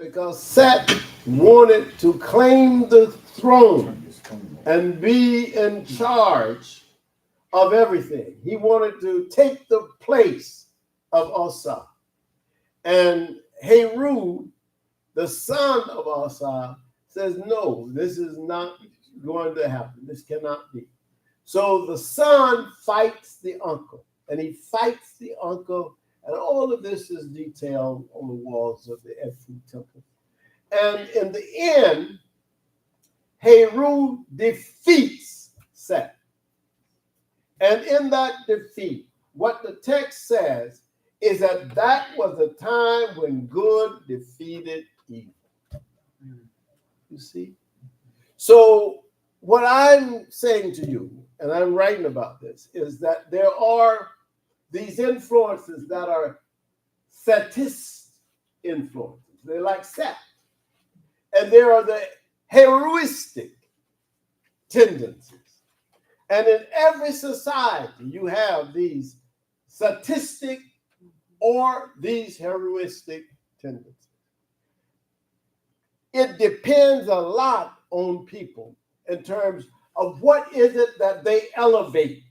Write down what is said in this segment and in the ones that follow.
because Set wanted to claim the throne and be in charge of everything. He wanted to take the place of Asa. And Heru, the son of Asa, says, no, this is not going to happen. This cannot be. So the son fights the uncle, and he fights the uncle, and all of this is detailed on the walls of the Edfu temple. And in the end, Heru defeats Set. And in that defeat, what the text says is that that was a time when good defeated evil. You see? So what I'm saying to you, and I'm writing about this, is that there are these influences that are Setist influences. They're like Set. And there are the heroistic tendencies. And in every society, you have these statistic or these heroistic tendencies. It depends a lot on people in terms of what is it that they elevate.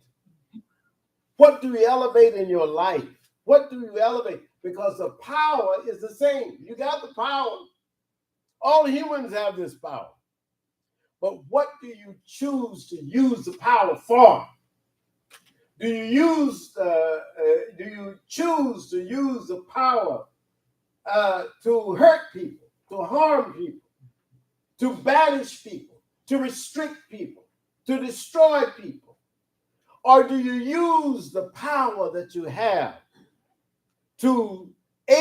What do you elevate in your life? What do you elevate? Because the power is the same. You got the power. All humans have this power. But what do you choose to use the power for? Do you choose to use the power to hurt people, to harm people, to banish people, to restrict people, to destroy people? Or do you use the power that you have to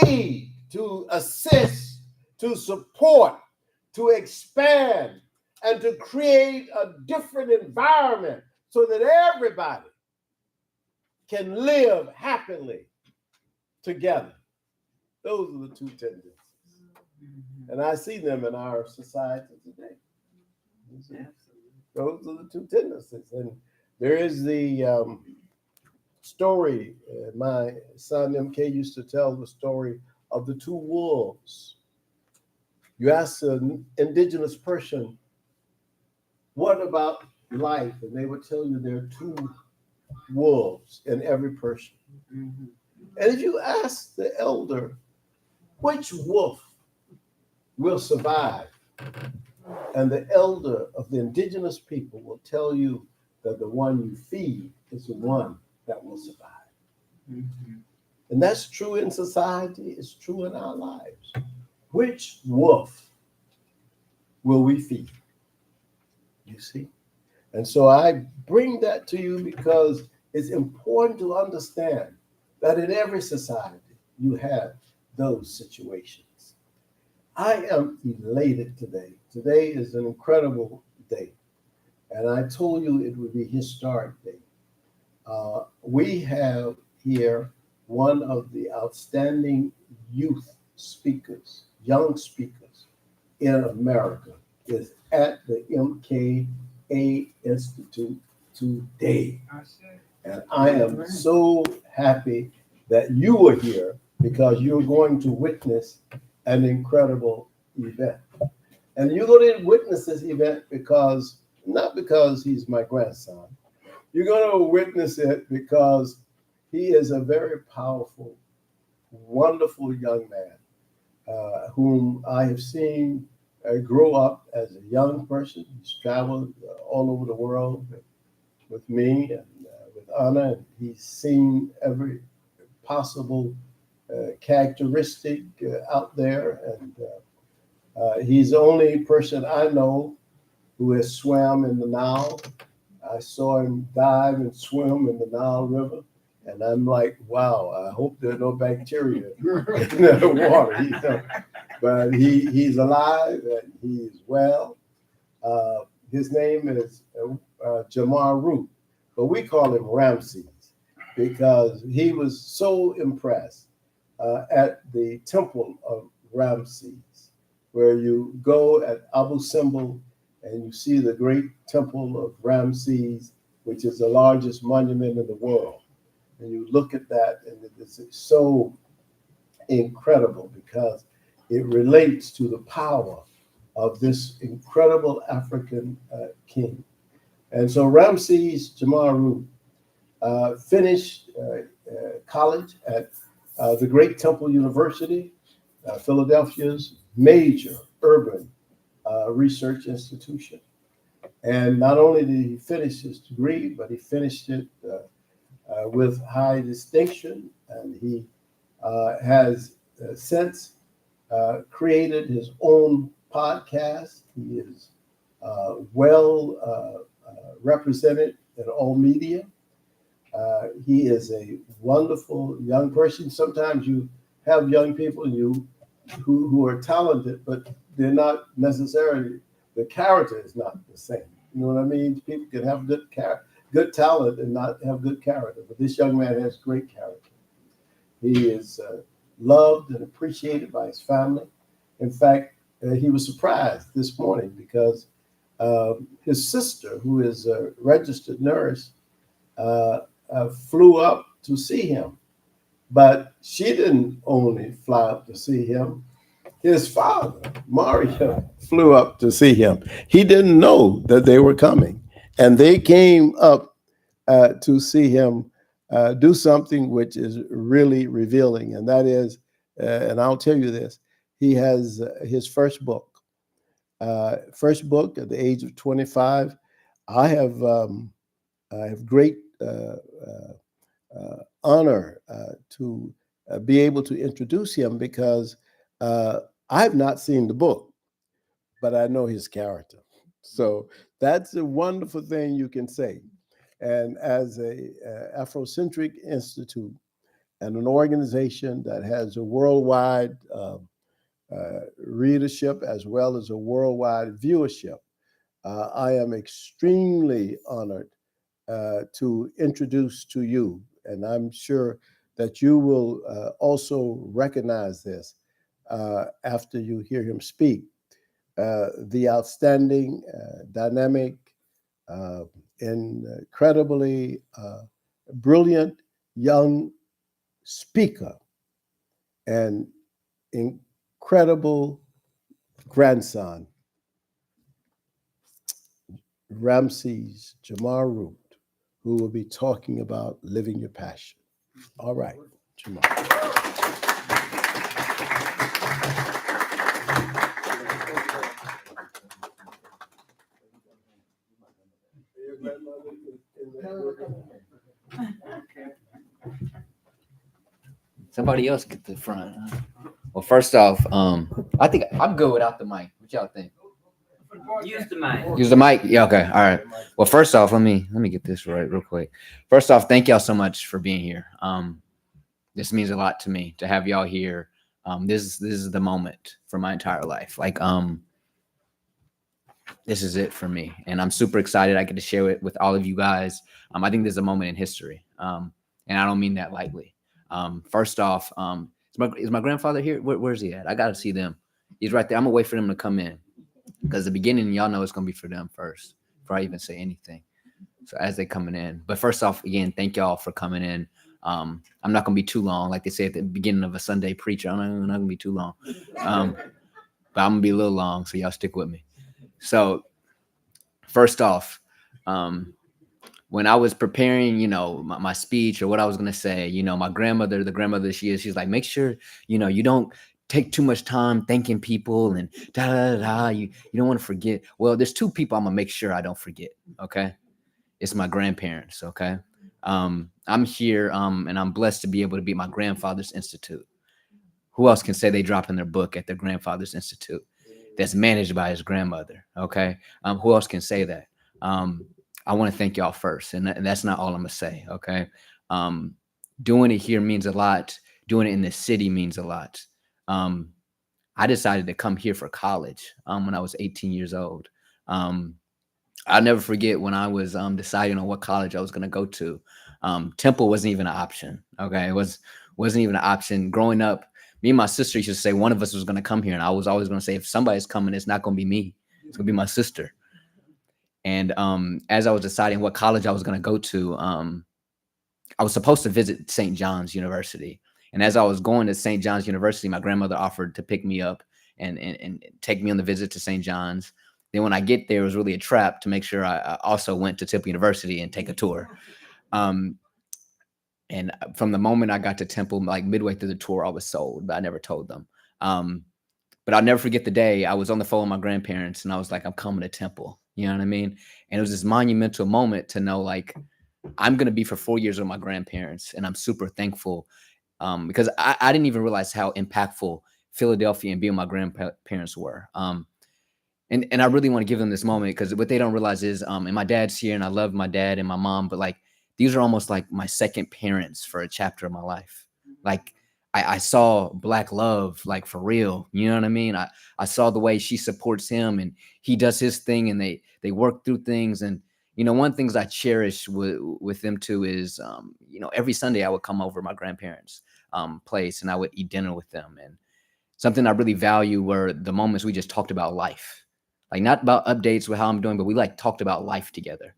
aid, to assist, to support, to expand, and to create a different environment so that everybody can live happily together? Those are the two tendencies. And I see them in our society today. Those are the two tendencies. And there is the story, my son MK used to tell the story of the two wolves. You ask an indigenous person, what about life? And they would tell you there are two wolves in every person. Mm-hmm. And if you ask the elder, which wolf will survive? And the elder of the indigenous people will tell you that the one you feed is the one that will survive. Mm-hmm. And that's true in society, it's true in our lives. Which wolf will we feed? You see? And so I bring that to you because it's important to understand that in every society you have those situations. I am elated today. Today is an incredible day. And I told you it would be a historic day. We have here one of the outstanding youth speakers, young speakers in America is at the MKA Institute today. And I am so happy that you are here because you're going to witness an incredible event. And you're going to witness this event because, not because he's my grandson, you're going to witness it because he is a very powerful, wonderful young man whom I have seen grow up as a young person. He's traveled all over the world with me and with Anna, and he's seen every possible characteristic out there. And he's the only person I know who has swam in the Nile. I saw him dive and swim in the Nile River. And I'm like, wow, I hope there are no bacteria in the water. But he's alive and he's well. His name is Jamar, but we call him Ramses because he was so impressed at the temple of Ramses, where you go at Abu Simbel and you see the great temple of Ramses, which is the largest monument in the world. And you look at that and it's so incredible because it relates to the power of this incredible African king. And so Ramses Jamar finished college at the Great Temple University, Philadelphia's major urban research institution. And not only did he finish his degree, but he finished it with high distinction. And he has since created his own podcast. He is well represented in all media. He is a wonderful young person. Sometimes you have young people who are talented, but they're not necessarily, the character is not the same. You know what I mean? People can have good talent and not have good character, but this young man has great character. He is loved and appreciated by his family. In fact, he was surprised this morning because his sister, who is a registered nurse, flew up to see him. But she didn't only fly up to see him. His father, Mario, flew up to see him. He didn't know that they were coming. And they came up to see him do something which is really revealing. And that is, and I'll tell you this, he has his first book. First book at the age of 25. I have great honor to be able to introduce him because I've not seen the book, but I know his character. So that's a wonderful thing you can say. And as a Afrocentric Institute and an organization that has a worldwide readership as well as a worldwide viewership, I am extremely honored to introduce to you, and I'm sure that you will also recognize this after you hear him speak, the outstanding, dynamic, incredibly brilliant young speaker and incredible grandson, Ramses Jamar, who will be talking about living your passion. All right, Jamar. Somebody else get the front. Well, first off, I think I'm good without the mic. What y'all think? Use the mic. Use the mic? Yeah, okay. All right. Well, first off, let me get this right real quick. First off, thank y'all so much for being here. This means a lot to me to have y'all here. This is the moment for my entire life. Like, this is it for me, and I'm super excited. I get to share it with all of you guys. I think there's a moment in history, and I don't mean that lightly. First off, is my grandfather here? Where's he at? I gotta see them. He's right there. I'm gonna wait for them to come in because the beginning, y'all know it's gonna be for them first before I even say anything. So as they coming in, but first off, again, thank y'all for coming in. I'm not gonna be too long, like they say at the beginning of a Sunday preacher. I'm not gonna be too long, but I'm gonna be a little long, so y'all stick with me. So first off, when I was preparing, my speech or what I was going to say, my grandmother, the grandmother she is, she's like, make sure, you don't take too much time thanking people and you don't want to forget. Well, there's two people I'm going to make sure I don't forget. Okay. It's my grandparents. Okay. I'm here and I'm blessed to be able to be at my grandfather's institute. Who else can say they drop in their book at their grandfather's institute that's managed by his grandmother? Okay. Who else can say that? I want to thank y'all first. And that's not all I'm going to say. Okay. Doing it here means a lot. Doing it in the city means a lot. I decided to come here for college when I was 18 years old. I'll never forget when I was deciding on what college I was going to go to. Temple wasn't even an option. Okay. It wasn't even an option. Growing up, me and my sister used to say one of us was going to come here. And I was always going to say, if somebody's coming, it's not going to be me. It's going to be my sister. And as I was deciding what college I was going to go to, I was supposed to visit St. John's University. And as I was going to St. John's University, my grandmother offered to pick me up and take me on the visit to St. John's. Then when I get there, it was really a trap to make sure I also went to Temple University and take a tour. Um, and from the moment I got to Temple, like midway through the tour, I was sold, but I never told them. But I'll never forget the day I was on the phone with my grandparents and I was like, I'm coming to Temple. You know what I mean? And it was this monumental moment to know, like, I'm going to be for 4 years with my grandparents. And I'm super thankful because I didn't even realize how impactful Philadelphia and being my grandparents were. And I really want to give them this moment because what they don't realize is, and my dad's here and I love my dad and my mom, but like, these are almost like my second parents for a chapter of my life. Like, I saw Black love, like, for real. You know what I mean? I saw the way she supports him and he does his thing and they work through things. And, you know, one of the things I cherish with them too is, you know, every Sunday I would come over to my grandparents' place and I would eat dinner with them. And something I really value were the moments we just talked about life, like not about updates with how I'm doing, but we like talked about life together.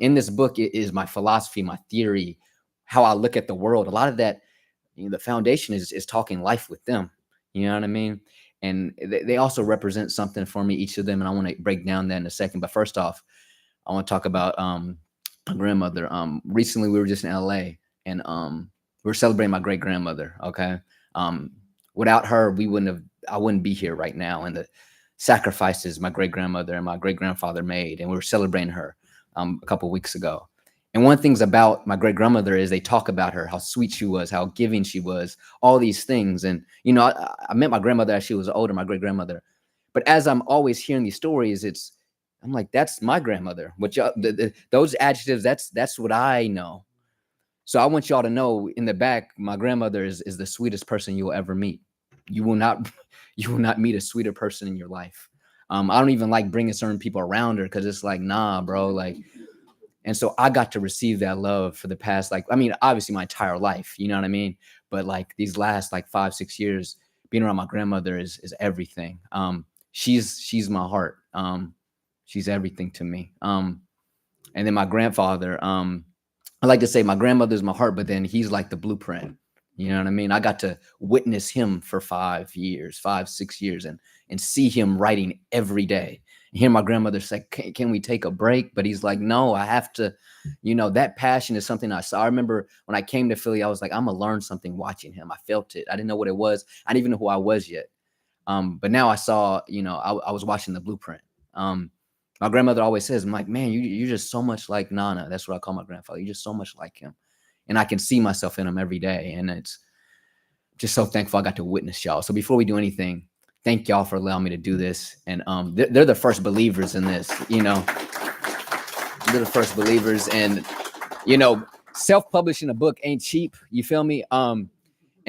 In this book, it is my philosophy, my theory, how I look at the world. A lot of that, you know, the foundation is talking life with them. You know what I mean? And they also represent something for me, each of them. And I want to break down that in a second. But first off, I want to talk about my grandmother. Recently, we were just in LA and we were celebrating my great grandmother. Okay. Without her, I wouldn't be here right now. And the sacrifices my great grandmother and my great grandfather made, and we were celebrating her a couple of weeks ago. And one of the things about my great grandmother is they talk about her, how sweet she was, how giving she was, all these things. And, you know, I met my grandmother as she was older, my great grandmother. But as I'm always hearing these stories, I'm like, that's my grandmother. What y'all, those adjectives, that's what I know. So I want y'all to know in the back, my grandmother is the sweetest person you will ever meet. You will not meet a sweeter person in your life. I don't even like bringing certain people around her because it's like, nah, bro, like. And so I got to receive that love for the past, like, I mean, obviously my entire life, you know what I mean? But like these last like 5-6 years, being around my grandmother is everything. She's my heart. She's everything to me. And then my grandfather, I like to say my grandmother's my heart, but then he's like the blueprint. You know what I mean? I got to witness him for 5-6 years, and see him writing every day. And hear my grandmother say, can we take a break? But he's like, no, I have to, you know, that passion is something I saw. I remember when I came to Philly, I was like, I'm gonna learn something watching him. I felt it. I didn't know what it was. I didn't even know who I was yet. But now I saw, you know, I was watching the blueprint. My grandmother always says, I'm like, man, you're just so much like Nana. That's what I call my grandfather. You're just so much like him. And I can see myself in him every day. And it's just so thankful I got to witness y'all. So before we do anything, thank y'all for allowing me to do this. And they're the first believers in this, you know. They're the first believers. And, you know, self-publishing a book ain't cheap. You feel me? And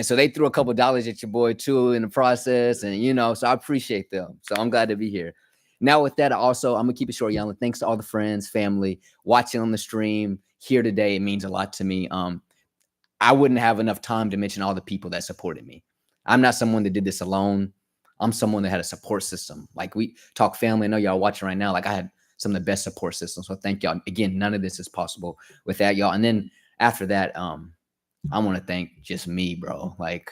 so they threw a couple dollars at your boy too in the process. And, you know, so I appreciate them. So I'm glad to be here. Now with that, I'm gonna keep it short, y'all. Thanks to all the friends, family watching on the stream here today. It means a lot to me. I wouldn't have enough time to mention all the people that supported me. I'm not someone that did this alone. I'm someone that had a support system. Like, we talk family. I know y'all watching right now. Like, I had some of the best support systems. So thank y'all. Again, none of this is possible without y'all. And then after that, I want to thank just me, bro. Like,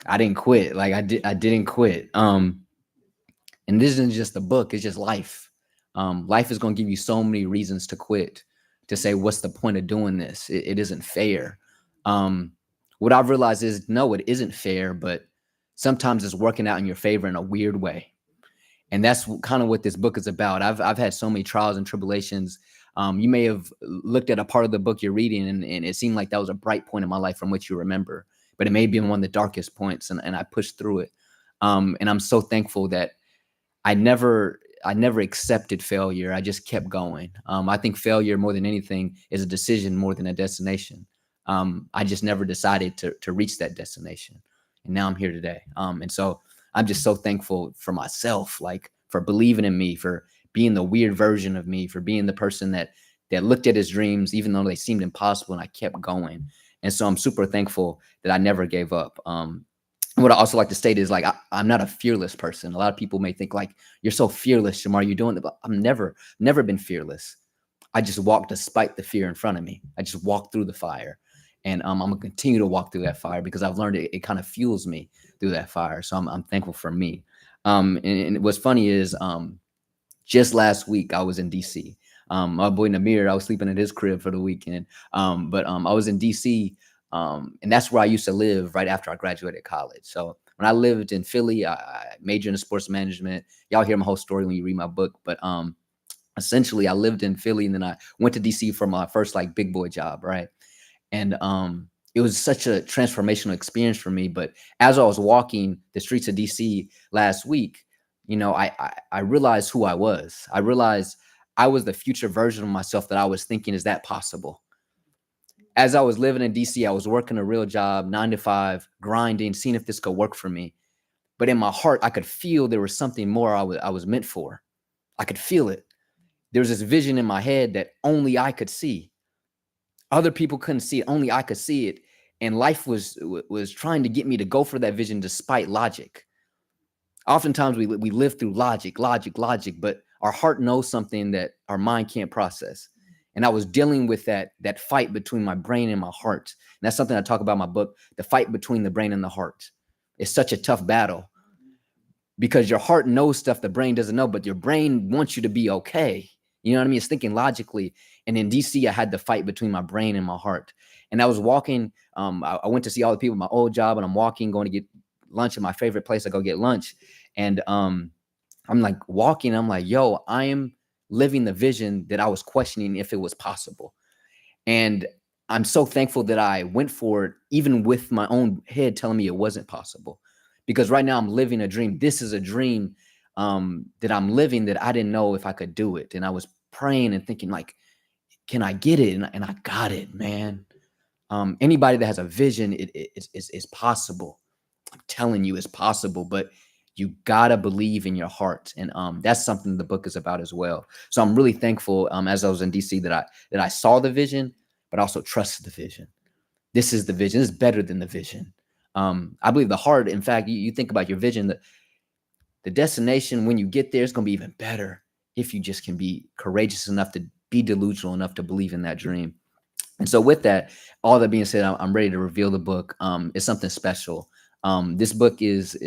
I didn't quit. Like, I didn't quit. And this isn't just a book, it's just life. Life is going to give you so many reasons to quit, to say, what's the point of doing this? It isn't fair. What I've realized is, no, it isn't fair, but sometimes it's working out in your favor in a weird way. And that's kind of what this book is about. I've had so many trials and tribulations. You may have looked at a part of the book you're reading and it seemed like that was a bright point in my life from which you remember, but it may be one of the darkest points, and I pushed through it. And I'm so thankful that I never accepted failure. I just kept going. I think failure, more than anything, is a decision more than a destination. I just never decided to reach that destination. And now I'm here today. And so I'm just so thankful for myself, like, for believing in me, for being the weird version of me, for being the person that looked at his dreams, even though they seemed impossible, and I kept going. And so I'm super thankful that I never gave up. What I also like to state is, like, I'm not a fearless person. A lot of people may think, like, you're so fearless, Jamar, you're doing it. But I'm never been fearless. I just walk despite the fear in front of me. I just walk through the fire. And I'm gonna continue to walk through that fire because I've learned it kind of fuels me through that fire. So I'm thankful for me. And what's funny is just last week I was in DC. My boy Namir, I was sleeping at his crib for the weekend. But I was in DC, and that's where I used to live right after I graduated college. So when I lived in Philly, I majored in sports management. Y'all hear my whole story when you read my book. But essentially, I lived in Philly, and then I went to DC for my first like big boy job, right? And it was such a transformational experience for me. But as I was walking the streets of DC last week, you know, I realized who I was. I realized I was the future version of myself that I was thinking, is that possible? As I was living in DC, I was working a real job, 9 to 5, grinding, seeing if this could work for me. But in my heart, I could feel there was something more I was meant for. I could feel it. There was this vision in my head that only I could see. Other people couldn't see it. Only I could see it. And life was trying to get me to go for that vision despite logic. Oftentimes we live through logic, but our heart knows something that our mind can't process. And I was dealing with that fight between my brain and my heart. And that's something I talk about in my book, the fight between the brain and the heart. It's such a tough battle because your heart knows stuff the brain doesn't know, but your brain wants you to be okay. You know what I mean? It's thinking logically. And in DC, I had the fight between my brain and my heart. And I was walking. I went to see all the people at my old job, and I'm walking, going to get lunch at my favorite place. I go get lunch. And I'm like walking. I'm like, yo, I am living the vision that I was questioning if it was possible. And I'm so thankful that I went for it, even with my own head telling me it wasn't possible. Because right now I'm living a dream. This is a dream that I'm living that I didn't know if I could do it. And I was praying and thinking, like, can I get it? And I got it, man. Anybody that has a vision, it's possible. I'm telling you, it's possible, but you gotta believe in your heart. And that's something the book is about as well. So I'm really thankful as I was in DC that I saw the vision, but also trusted the vision. This is the vision. This is better than the vision. I believe the heart, in fact, you think about your vision, the destination, when you get there, it's going to be even better if you just can be courageous enough to be delusional enough to believe in that dream. And so with that, all that being said, I'm ready to reveal the book. It's something special. This book is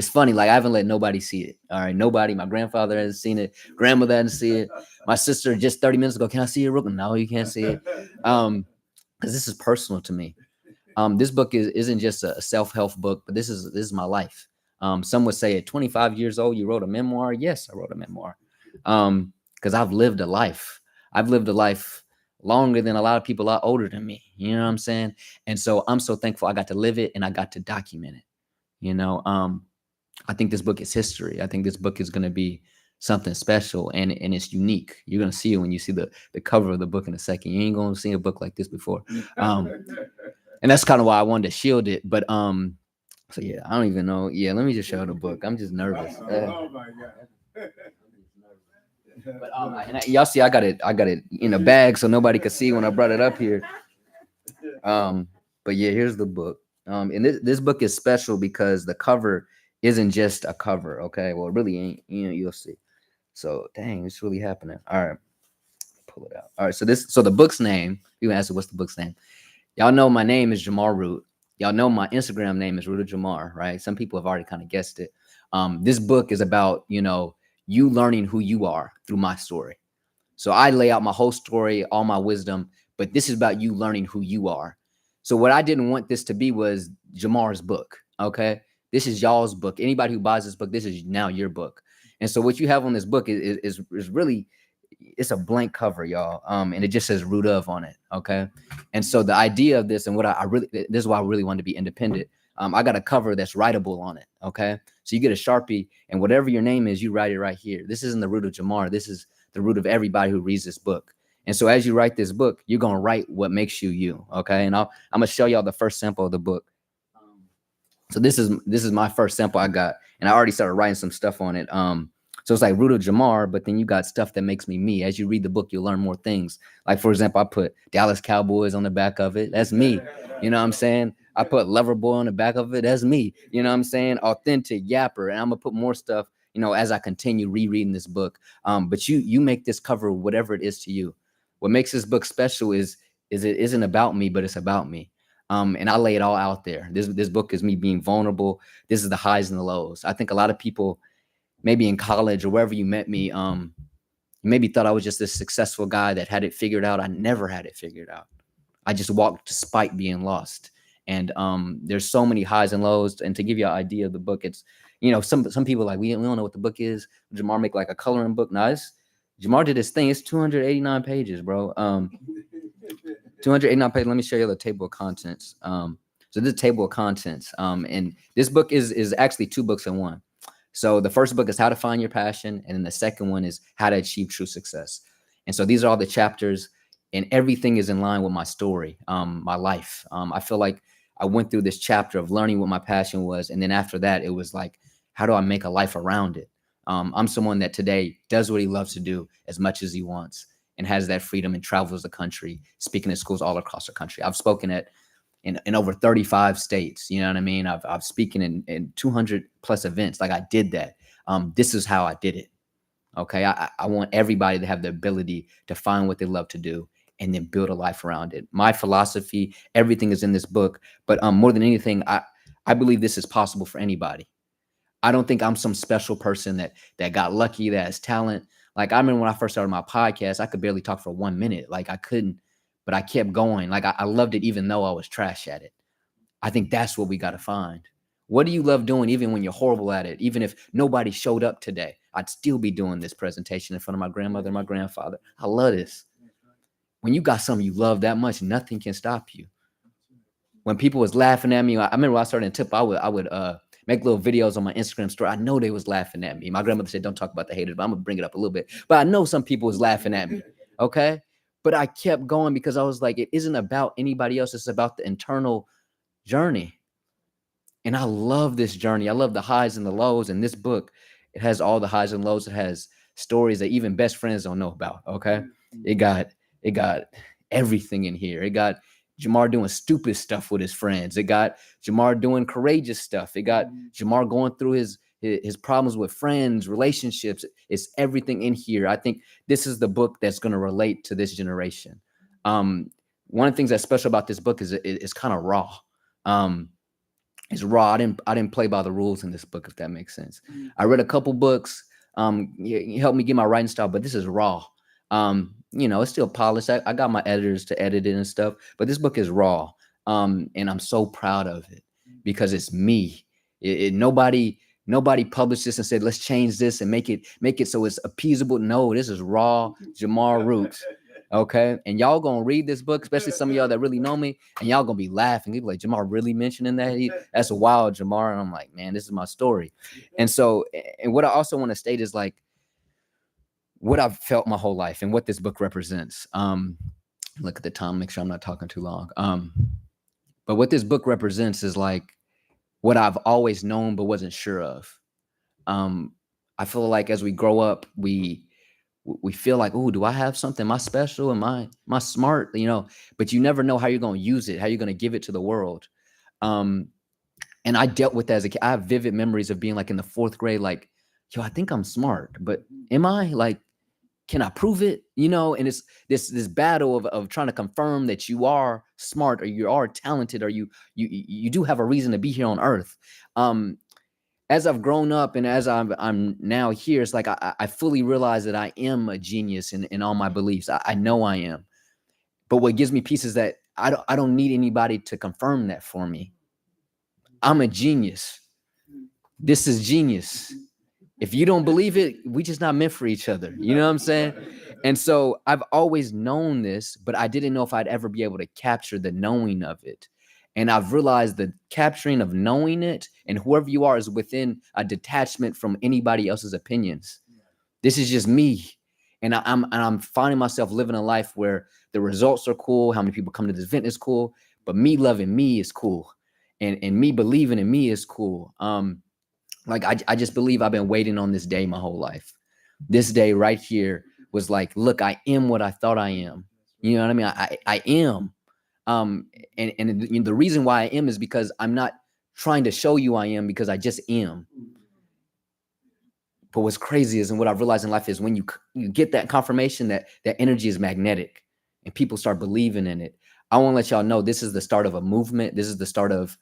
funny. Like, I haven't let nobody see it. All right. Nobody. My grandfather hasn't seen it. Grandmother hasn't seen it. My sister just 30 minutes ago, can I see it? No, you can't see it. Because this is personal to me. This book isn't just a self-help book, but this is my life. Some would say at 25 years old, you wrote a memoir. Yes, I wrote a memoir. Because I've lived a life. I've lived a life longer than a lot of people a lot older than me. You know what I'm saying? And so I'm so thankful I got to live it and I got to document it. You know, I think this book is history. I think this book is going to be something special and it's unique. You're going to see it when you see the cover of the book in a second. You ain't going to see a book like this before. And that's kind of why I wanted to shield it. But so yeah, I don't even know. Yeah, let me just show the book. I'm just nervous. Oh my God. But y'all see, I got it in a bag so nobody could see when I brought it up here. But yeah, here's the book. And this book is special because the cover isn't just a cover. Okay, well, it really ain't. You know, you'll see. So dang, it's really happening. All right, pull it out. All right, so the book's name. You ask what's the book's name? Y'all know my name is Jamar Root. Y'all know my Instagram name is Root of Jamar, right? Some people have already kind of guessed it. This book is about, you learning who you are through my story. So I lay out my whole story, all my wisdom, but this is about you learning who you are. So what I didn't want this to be was Jamar's book, okay? This is y'all's book. Anybody who buys this book, this is now your book. And so what you have on this book is really, it's a blank cover, y'all. And it just says Root of on it, okay? And so the idea of this and what this is why I really wanted to be independent. I got a cover that's writable on it, okay? So you get a Sharpie and whatever your name is, you write it right here. This isn't the root of Jamar. This is the root of everybody who reads this book. And so as you write this book, you're going to write what makes you you, okay? And I'm going to show y'all the first sample of the book. So this is my first sample I got, and I already started writing some stuff on it. So it's like Root of Jamar, but then you got stuff that makes me me. As you read the book, you'll learn more things. Like, for example, I put Dallas Cowboys on the back of it. That's me. You know what I'm saying? I put Loverboy on the back of it. That's me. You know what I'm saying? Authentic Yapper. And I'm going to put more stuff, as I continue rereading this book. But you make this cover whatever it is to you. What makes this book special is it isn't about me, but it's about me. And I lay it all out there. This book is me being vulnerable. This is the highs and the lows. I think a lot of people, maybe in college or wherever you met me, maybe thought I was just this successful guy that had it figured out. I never had it figured out. I just walked despite being lost. And there's so many highs and lows. And to give you an idea of the book, it's, some people are like, we don't know what the book is. Jamar make like a coloring book. Nice. Jamar did his thing. It's 289 pages, bro. 289 pages. Let me show you the table of contents. So this table of contents. And this book is actually two books in one. So the first book is How to Find Your Passion. And then the second one is How to Achieve True Success. And so these are all the chapters, and everything is in line with my story, my life. I feel like I went through this chapter of learning what my passion was. And then after that, it was like, how do I make a life around it? I'm someone that today does what he loves to do as much as he wants and has that freedom and travels the country, speaking at schools all across the country. I've spoken in over 35 states. You know what I mean? I've spoken in 200 plus events. Like, I did that. This is how I did it. Okay. I want everybody to have the ability to find what they love to do and then build a life around it. My philosophy, everything is in this book, but more than anything, I believe this is possible for anybody. I don't think I'm some special person that got lucky, that has talent. Like, I remember when I first started my podcast, I could barely talk for 1 minute. Like, I couldn't, but I kept going. Like, I loved it, even though I was trash at it. I think that's what we got to find. What do you love doing, even when you're horrible at it? Even if nobody showed up today, I'd still be doing this presentation in front of my grandmother and my grandfather. I love this. When you got something you love that much, nothing can stop you. When people was laughing at me, I remember when I started in TIP, I would make little videos on my Instagram story. I know they was laughing at me. My grandmother said, don't talk about the haters, but I'm gonna bring it up a little bit. But I know some people was laughing at me, okay? But I kept going because I was like, it isn't about anybody else. It's about the internal journey. And I love this journey. I love the highs and the lows. And this book, it has all the highs and lows. It has stories that even best friends don't know about, okay? It got everything in here. It got Jamar doing stupid stuff with his friends. It got Jamar doing courageous stuff. It got Jamar going through his problems with friends, relationships. It's everything in here. I think this is the book that's going to relate to this generation. One of the things that's special about this book is it's kind of raw. It's raw. I didn't play by the rules in this book, if that makes sense. I read a couple books. You helped me get my writing style, but this is raw. It's still polished. I got my editors to edit it and stuff, but this book is raw. And I'm so proud of it because it's me. Nobody published this and said, let's change this and make it so it's appeasable. No, this is raw Jamar Roots. Okay. And y'all gonna read this book, especially some of y'all that really know me, and y'all gonna be laughing. You'll be like, Jamar really mentioning that? That's wild, Jamar. And I'm like, man, this is my story. And so, and what I also want to state is like what I've felt my whole life and what this book represents. Look at the time, make sure I'm not talking too long. But what this book represents is like what I've always known but wasn't sure of. I feel like as we grow up, we feel like, oh, do I have something? Am I special? Am I smart? But you never know how you're going to use it, how you're going to give it to the world. And I dealt with that as a kid. I have vivid memories of being like in the 4th grade, like, yo, I think I'm smart, but am I? Like, can I prove it? And it's this battle of trying to confirm that you are smart or you are talented or you do have a reason to be here on earth. As I've grown up and as I'm now here, it's like I fully realize that I am a genius in all my beliefs. I know I am. But what gives me peace is that I don't need anybody to confirm that for me. I'm a genius. This is genius. If you don't believe it, we just not meant for each other. You know what I'm saying? And so I've always known this, but I didn't know if I'd ever be able to capture the knowing of it. And I've realized the capturing of knowing it and whoever you are is within a detachment from anybody else's opinions. This is just me. And I'm finding myself living a life where the results are cool. How many people come to this event is cool, but me loving me is cool. And me believing in me is cool. I just believe I've been waiting on this day my whole life. This day right here was like, look, I am what I thought I am. You know what I mean? I am. And the reason why I am is because I'm not trying to show you I am, because I just am. But what's crazy is, and what I've realized in life is when you get that confirmation that energy is magnetic. and people start believing in it, I want to let y'all know this is the start of a movement. This is the start of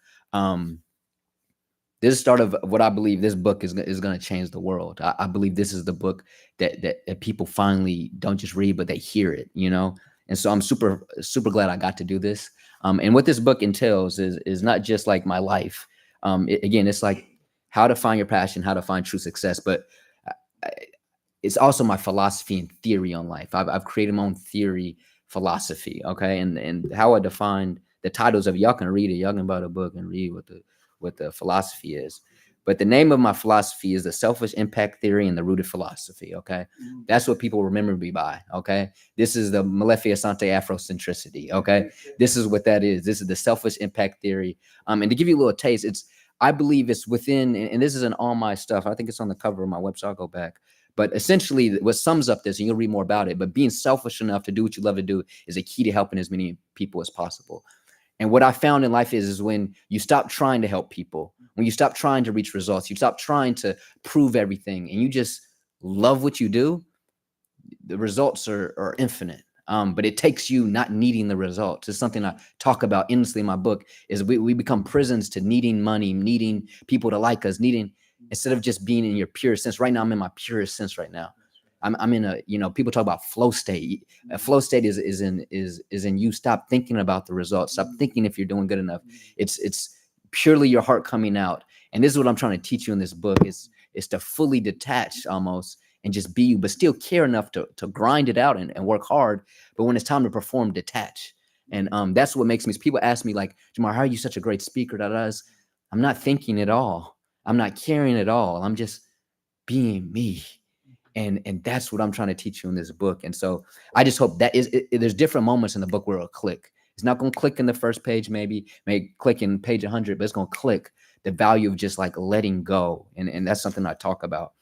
what I believe this book is going to change the world. I believe this is the book that people finally don't just read, but they hear it, you know? And so I'm super, super glad I got to do this. And what this book entails is not just like my life. Again, it's like how to find your passion, how to find true success, but it's also my philosophy and theory on life. I've created my own theory, philosophy, okay? And how I define the titles of y'all can read it. Y'all can buy the book and read what the philosophy is. But the name of my philosophy is the selfish impact theory and the rooted philosophy, okay? That's what people remember me by, okay? This is the Malefica Sante Afrocentricity, okay? This is what that is. This is the selfish impact theory. And to give you a little taste, I believe it's within, and this isn't all my stuff. I think it's on the cover of my website. I'll go back. But essentially, what sums up this, and you'll read more about it, but being selfish enough to do what you love to do is a key to helping as many people as possible. And what I found in life is when you stop trying to help people, when you stop trying to reach results, you stop trying to prove everything, and you just love what you do, the results are infinite. But it takes you not needing the results. It's something I talk about endlessly in my book, is we become prisons to needing money, needing people to like us, instead of just being in your purest sense. Right now, I'm in my purest sense right now. I'm in a, people talk about flow state. A flow state is in you stop thinking about the results. Stop thinking if you're doing good enough. It's purely your heart coming out. And this is what I'm trying to teach you in this book is to fully detach almost and just be you, but still care enough to grind it out and work hard. But when it's time to perform, detach. And that's what makes me, people ask me like, Jamar, how are you such a great speaker? I'm not thinking at all. I'm not caring at all. I'm just being me. And that's what I'm trying to teach you in this book. And so I just hope that there's different moments in the book where it'll click. It's not going to click in the first page, maybe click in page 100, but it's going to click the value of just like letting go. And that's something I talk about.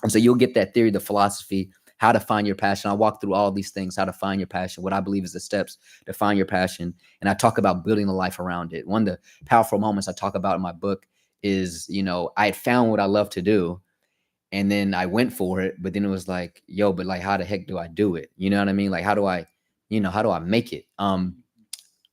And so you'll get that theory, the philosophy, how to find your passion. I walk through all these things, how to find your passion, what I believe is the steps to find your passion. And I talk about building a life around it. One of the powerful moments I talk about in my book is, I had found what I love to do. And then I went for it, but then it was like, yo, but like, how the heck do I do it? You know what I mean? Like, how do I make it?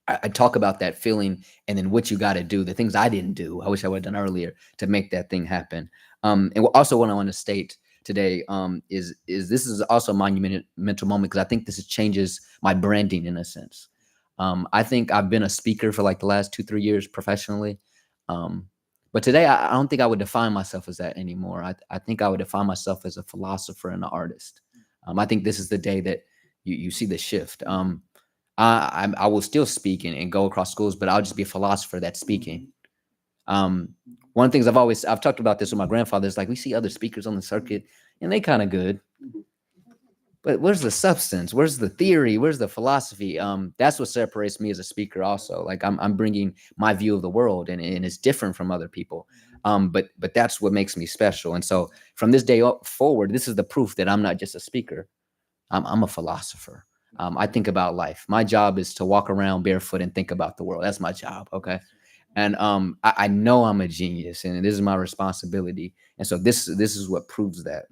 I talk about that feeling and then what you got to do, the things I didn't do. I wish I would have done earlier to make that thing happen. And also what I want to state today is this is also a monumental moment because I think this changes my branding in a sense. I think I've been a speaker for like the last 2-3 years professionally. But today, I don't think I would define myself as that anymore. I think I would define myself as a philosopher and an artist. I think this is the day that you see the shift. I will still speak and go across schools, but I'll just be a philosopher that's speaking. One of the things I've talked about this with my grandfather is like, we see other speakers on the circuit and they kind of good. But where's the substance? Where's the theory? Where's the philosophy? That's what separates me as a speaker also. Like I'm bringing my view of the world and it's different from other people. But that's what makes me special. And so from this day forward, this is the proof that I'm not just a speaker. I'm a philosopher. I think about life. My job is to walk around barefoot and think about the world. That's my job. Okay. And I know I'm a genius and this is my responsibility. And so this is what proves that.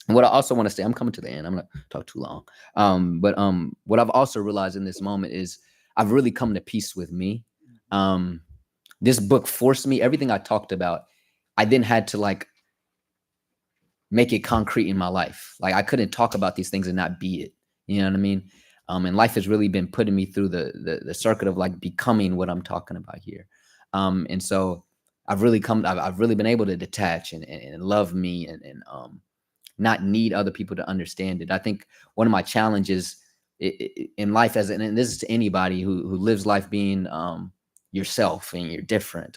What I also want to say, I'm coming to the end. I'm going to talk too long. But what I've also realized in this moment is I've really come to peace with me. This book forced me, everything I talked about, I then had to like make it concrete in my life. Like I couldn't talk about these things and not be it. You know what I mean? And life has really been putting me through the circuit of like becoming what I'm talking about here. And so I've really been able to detach and love me and not need other people to understand it. I think one of my challenges in life, and this is to anybody who lives life being yourself and you're different.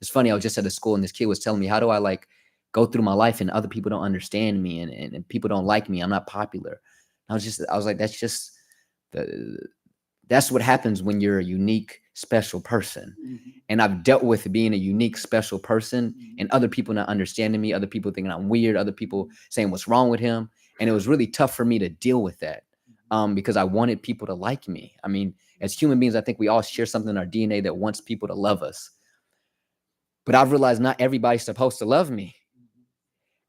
It's funny, I was just at a school and this kid was telling me, how do I like go through my life and other people don't understand me and people don't like me. I'm not popular. I was like, that's what happens when you're a unique, special person. Mm-hmm. And I've dealt with being a unique, special person and other people not understanding me, other people thinking I'm weird, other people saying what's wrong with him. And it was really tough for me to deal with that because I wanted people to like me. I mean, as human beings, I think we all share something in our DNA that wants people to love us. But I've realized not everybody's supposed to love me.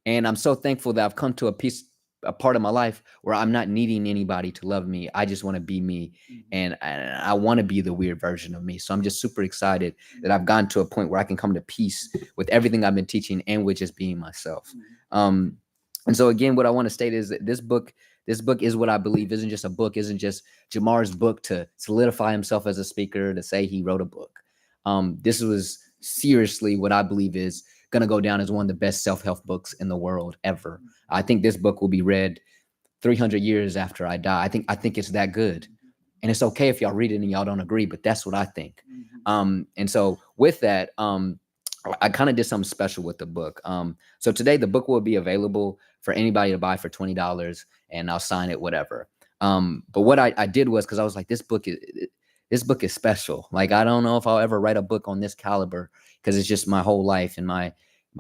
And I'm so thankful that I've come to a peace a part of my life where I'm not needing anybody to love me. I just want to be me, and I want to be the weird version of me. So I'm just super excited that I've gotten to a point where I can come to peace with everything I've been teaching and with just being myself. And so again, what I want to state is that this book is what I believe isn't just a book, isn't just Jamar's book to solidify himself as a speaker, to say he wrote a book. This was seriously what I believe is going to go down as one of the best self-help books in the world ever. I think this book will be read 300 years after I die. I think it's that good. And it's okay if y'all read it and y'all don't agree, but that's what I think. And so with that, I kind of did something special with the book. So today the book will be available for anybody to buy for $20, and I'll sign it, whatever. But what I did was, because I was like, this book is special. Like, I don't know if I'll ever write a book on this caliber, because it's just my whole life and my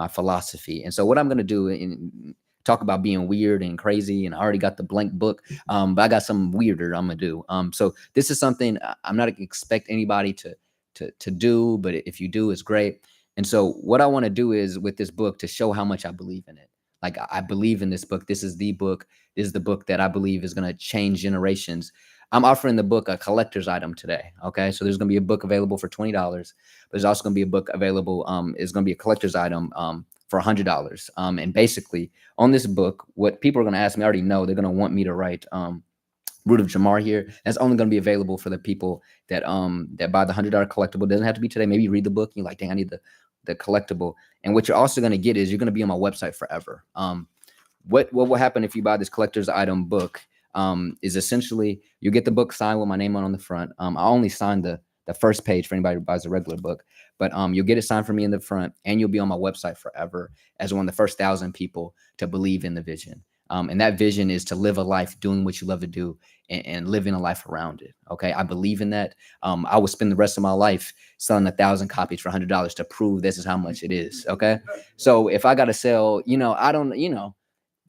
philosophy. And so what I'm going to do in talk about being weird and crazy, and I already got the blank book, but I got something weirder I'm going to do. So this is something I'm not expect anybody to do, but if you do, it's great. And so what I want to do is with this book to show how much I believe in it. Like, I believe in this book. This is the book. This is the book that I believe is going to change generations. I'm offering the book a collector's item today. Okay. So there's going to be a book available for $20, but there's also going to be a book available. It's going to be a collector's item for $100. And basically on this book, what people are going to ask me, I already know they're going to want me to write Root of Jamar here. That's only going to be available for the people that buy the $100 collectible. It doesn't have to be today. Maybe you read the book and you're like, dang, I need the collectible. And what you're also going to get is you're going to be on my website forever. What will happen if you buy this collector's item book is essentially you get the book signed with my name on the front. I only signed the first page for anybody who buys a regular book, but you'll get it signed for me in the front, and you'll be on my website forever as one of the first 1,000 people to believe in the vision. And that vision is to live a life doing what you love to do and living a life around it. Okay. I believe in that. I will spend the rest of my life selling 1,000 copies for $100 to prove this is how much it is. Okay. So if I got to sell,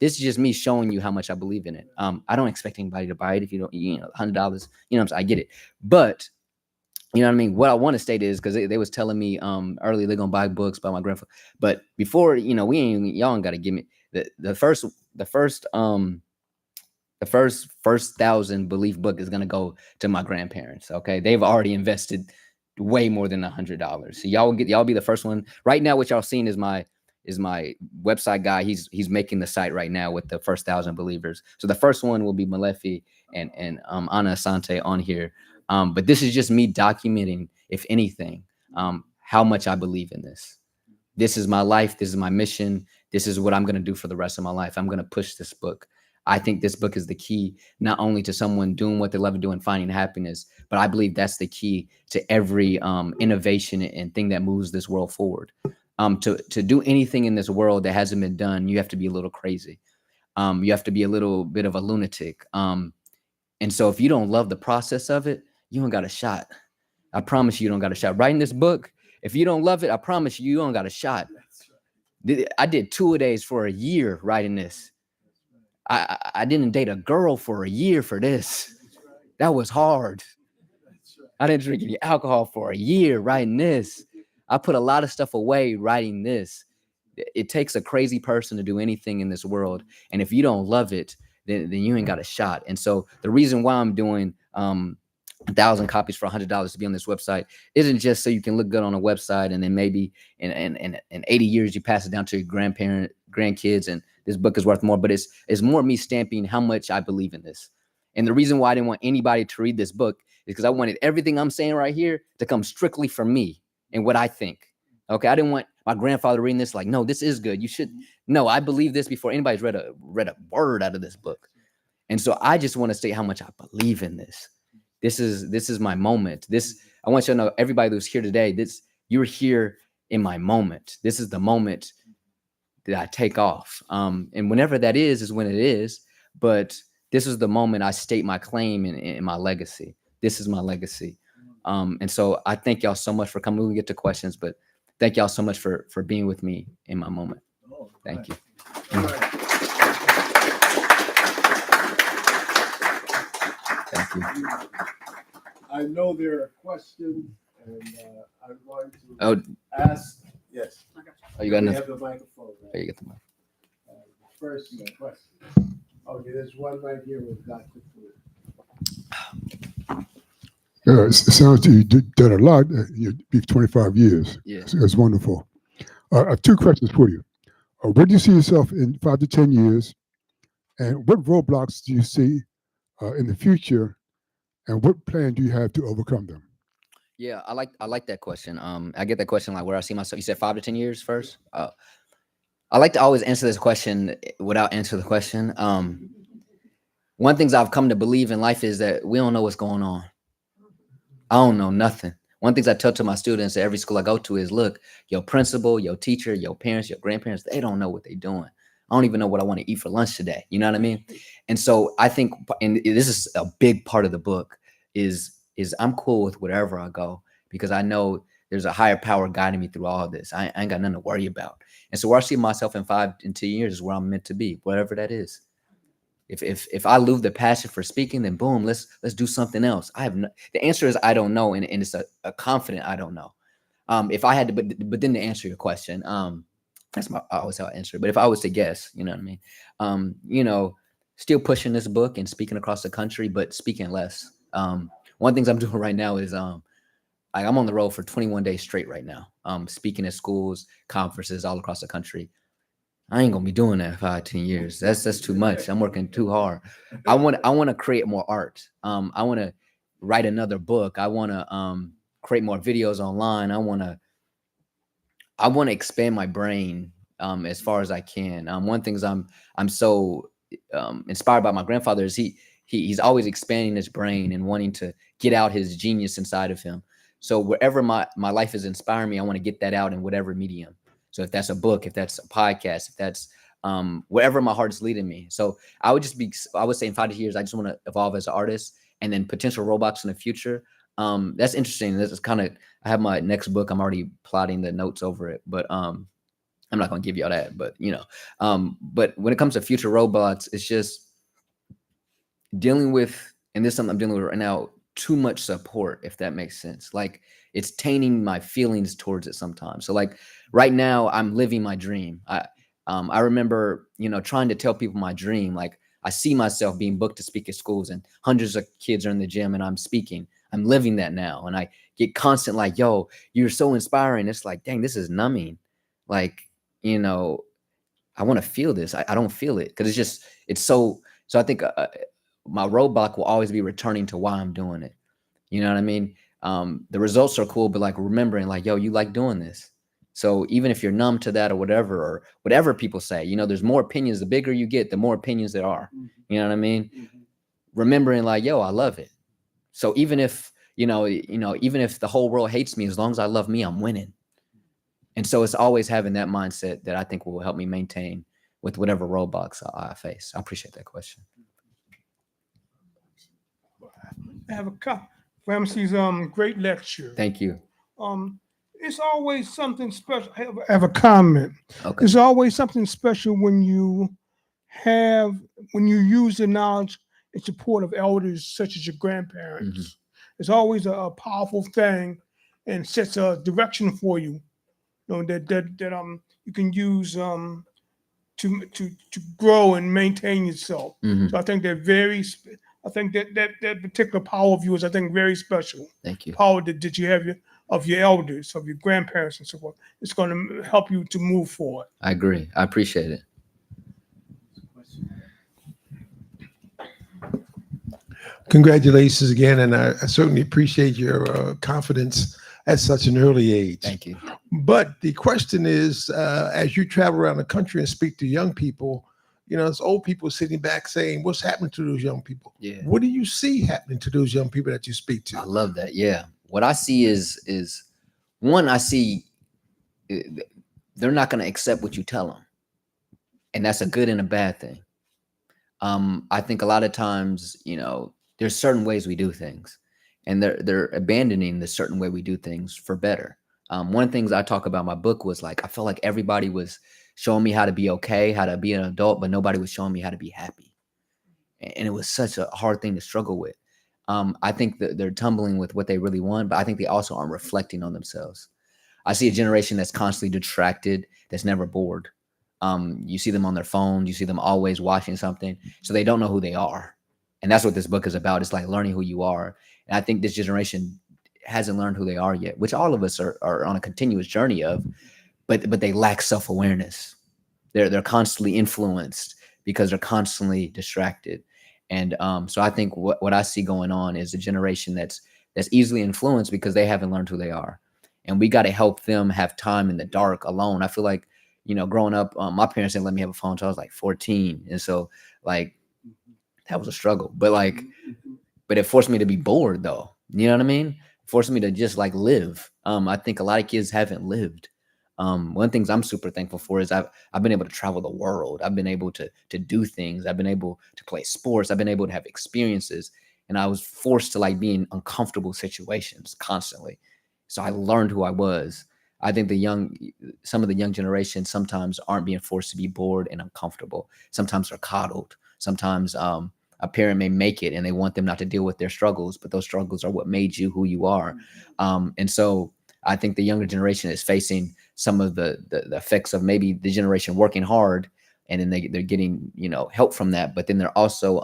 this is just me showing you how much I believe in it. I don't expect anybody to buy it if you don't, $100, I get it. But you know what I mean? What I want to state is, because they was telling me earlier they're gonna buy books by my grandfather. But before, y'all ain't gotta give me the first 1,000 belief book is gonna go to my grandparents. Okay, they've already invested way more than $100. So y'all be the first one. Right now, what y'all seeing is my website guy. He's making the site right now with the first 1,000 believers. So the first one will be Malefi and Ana Asante on here. But this is just me documenting, if anything, how much I believe in this. This is my life. This is my mission. This is what I'm going to do for the rest of my life. I'm going to push this book. I think this book is the key, not only to someone doing what they love to do and finding happiness, but I believe that's the key to every innovation and thing that moves this world forward. To do anything in this world that hasn't been done, you have to be a little crazy. You have to be a little bit of a lunatic. And so if you don't love the process of it, you don't got a shot. I promise you don't got a shot. Writing this book, if you don't love it, I promise you don't got a shot. I did 2-a-days for a year writing this. I didn't date a girl for a year for this. That was hard. I didn't drink any alcohol for a year writing this. I put a lot of stuff away writing this. It takes a crazy person to do anything in this world. And if you don't love it, then you ain't got a shot. And so the reason why I'm doing 1,000 copies for $100 to be on this website isn't just so you can look good on a website and then maybe in 80 years you pass it down to your grandkids and this book is worth more, but it's more me stamping how much I believe in this. And the reason why I didn't want anybody to read this book is because I wanted everything I'm saying right here to come strictly from me and what I think. Okay, I didn't want my grandfather reading this like, no, this is good. You should. No, I believe this before anybody's read a word out of this book. And so I just want to state how much I believe in this. This is my moment. I want you to know, everybody who's here today, you're here in my moment. This is the moment that I take off. And whenever that is when it is. But this is the moment I state my claim in my legacy. This is my legacy. And so I thank y'all so much for coming. We'll get to questions, but thank y'all so much for being with me in my moment. Thank you. Thank you. I know there are questions, and I'm going to ask. Yes. Oh, you got enough? We have the microphone. There you get the mic. First question. Okay, there's one right here with Dr. It sounds like you done a lot. You've 25 years. Yeah. It's wonderful. I have two questions for you. Where do you see yourself in 5 to 10 years? And what roadblocks do you see in the future? And what plan do you have to overcome them? Yeah, I like that question. I get that question like where I see myself. You said 5 to 10 years first. I like to always answer this question without answering the question. One things I've come to believe in life is that we don't know what's going on. I don't know nothing. One things I tell to my students at every school I go to is, look, your principal, your teacher, your parents, your grandparents, they don't know what they're doing. I don't even know what I want to eat for lunch today. You know what I mean? And so I think, and this is a big part of the book, is I'm cool with wherever I go because I know there's a higher power guiding me through all of this. I ain't got nothing to worry about. And so where I see myself in 5 and 10 years is where I'm meant to be, whatever that is. If I lose the passion for speaking, then boom, let's do something else. The answer is I don't know, and it's a confident I don't know. If I had to, but then to answer your question, that's always how I answer it. But if I was to guess, you know what I mean? Still pushing this book and speaking across the country, but speaking less. One of the things I'm doing right now is I'm on the road for 21 days straight right now. Speaking at schools, conferences all across the country. I ain't gonna be doing that 5, 10 years. That's too much. I'm working too hard. I want to create more art. I want to write another book. I want to create more videos online. I want to expand my brain as far as I can. One things I'm so inspired by my grandfather is he's always expanding his brain and wanting to get out his genius inside of him. So wherever my life is inspiring me, I want to get that out in whatever medium. So if that's a book, if that's a podcast, if that's wherever my heart is leading me. So I would say in 5 years, I just want to evolve as an artist, and then potential robots in the future. That's interesting. This is kind of, I have my next book. I'm already plotting the notes over it, but I'm not going to give you all that, but but when it comes to future robots, it's just dealing with, and this is something I'm dealing with right now, too much support, if that makes sense. Like it's tainting my feelings towards it sometimes. So like right now I'm living my dream. I remember, trying to tell people my dream. Like I see myself being booked to speak at schools and hundreds of kids are in the gym and I'm speaking. I'm living that now. And I get constant like, yo, you're so inspiring. It's like, dang, this is numbing. Like, I want to feel this. I don't feel it because it's so I think my roadblock will always be returning to why I'm doing it. You know what I mean? The results are cool, but like remembering like, yo, you like doing this. So even if you're numb to that or whatever people say, there's more opinions. The bigger you get, the more opinions there are. You know what I mean? Mm-hmm. Remembering like, yo, I love it. So even if, even if the whole world hates me, as long as I love me, I'm winning. And so it's always having that mindset that I think will help me maintain with whatever roadblocks I face. I appreciate that question. I have Ramses, great lecture. Thank you. It's always something special. I have a comment. Okay. It's always something special when you use the knowledge and support of elders such as your grandparents. Mm-hmm. It's always a powerful thing and sets a direction for you. That you can use to grow and maintain yourself. Mm-hmm. So I think I think that particular power of yours, I think, very special. Thank you. Power that you have of your elders, of your grandparents, and so forth. It's going to help you to move forward. I agree. I appreciate it. Congratulations again, and I certainly appreciate your confidence at such an early age. Thank you. But the question is, as you travel around the country and speak to young people, it's old people sitting back saying, what's happening to those young people? Yeah. What do you see happening to those young people that you speak to? I love that. Yeah. What I see is one, I see they're not going to accept what you tell them. And that's a good and a bad thing. I think a lot of times, there's certain ways we do things, and they're abandoning the certain way we do things for better. One of the things I talk about in my book was like, I felt like everybody was showing me how to be okay, how to be an adult, but nobody was showing me how to be happy. And it was such a hard thing to struggle with. I think that they're tumbling with what they really want, but I think they also aren't reflecting on themselves. I see a generation that's constantly distracted, that's never bored. You see them on their phone. You see them always watching something. So they don't know who they are. And that's what this book is about. It's like learning who you are. And I think this generation hasn't learned who they are yet, which all of us are on a continuous journey of, but they lack self-awareness. They're constantly influenced because they're constantly distracted. And so I think what I see going on is a generation that's easily influenced because they haven't learned who they are. And we got to help them have time in the dark alone. I feel like, growing up, my parents didn't let me have a phone until I was like 14. And so like, that was a struggle, but it forced me to be bored though. You know what I mean? Forced me to just like live. I think a lot of kids haven't lived. One of the things I'm super thankful for is I've been able to travel the world. I've been able to do things. I've been able to play sports. I've been able to have experiences, and I was forced to like be in uncomfortable situations constantly. So I learned who I was. I think some of the young generation sometimes aren't being forced to be bored and uncomfortable. Sometimes they're coddled. Sometimes a parent may make it and they want them not to deal with their struggles, but those struggles are what made you who you are. And so I think the younger generation is facing some of the effects of maybe the generation working hard, and then they're getting, help from that. But then they're also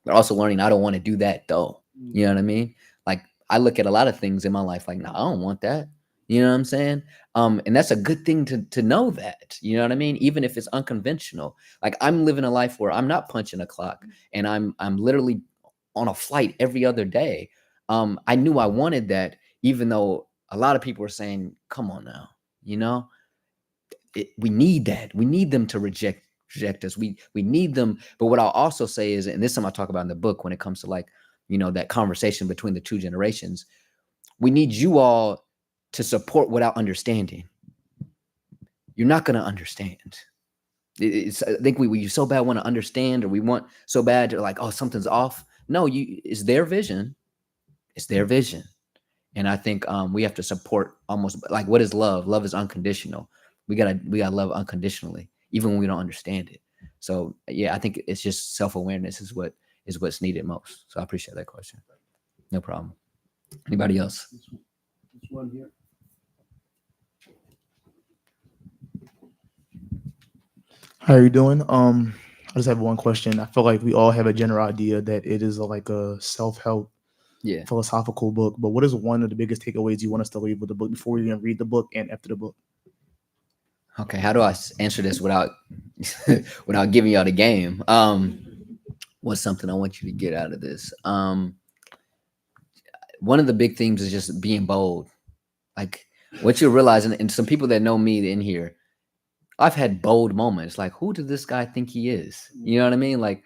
learning, I don't want to do that though. You know what I mean? Like I look at a lot of things in my life like, no, I don't want that. You know what I'm saying? And that's a good thing to know that, you know what I mean? Even if it's unconventional, like I'm living a life where I'm not punching a clock and I'm literally on a flight every other day. I knew I wanted that, even though a lot of people were saying, come on now, we need that. We need them to reject us. We need them. But what I'll also say is, and this is something I talk about in the book when it comes to like, that conversation between the two generations, we need you all to support without understanding. You're not going to understand. I think we so bad want to understand, or we want so bad to like, oh, something's off. No, it's their vision. It's their vision. And I think we have to support almost like, what is love? Love is unconditional. We gotta love unconditionally, even when we don't understand it. So yeah, I think it's just self-awareness is what's needed most. So I appreciate that question. No problem. Anybody else? This one here. How are you doing? I just have one question. I feel like we all have a general idea that it is like a self-help philosophical book, but what is one of the biggest takeaways you want us to leave with the book before we even read the book and after the book? Okay, how do I answer this without without giving y'all the game? What's something I want you to get out of this? One of the big themes is just being bold. Like what you're realizing, and some people that know me in here, I've had bold moments. Like, who did this guy think he is? You know what I mean? Like,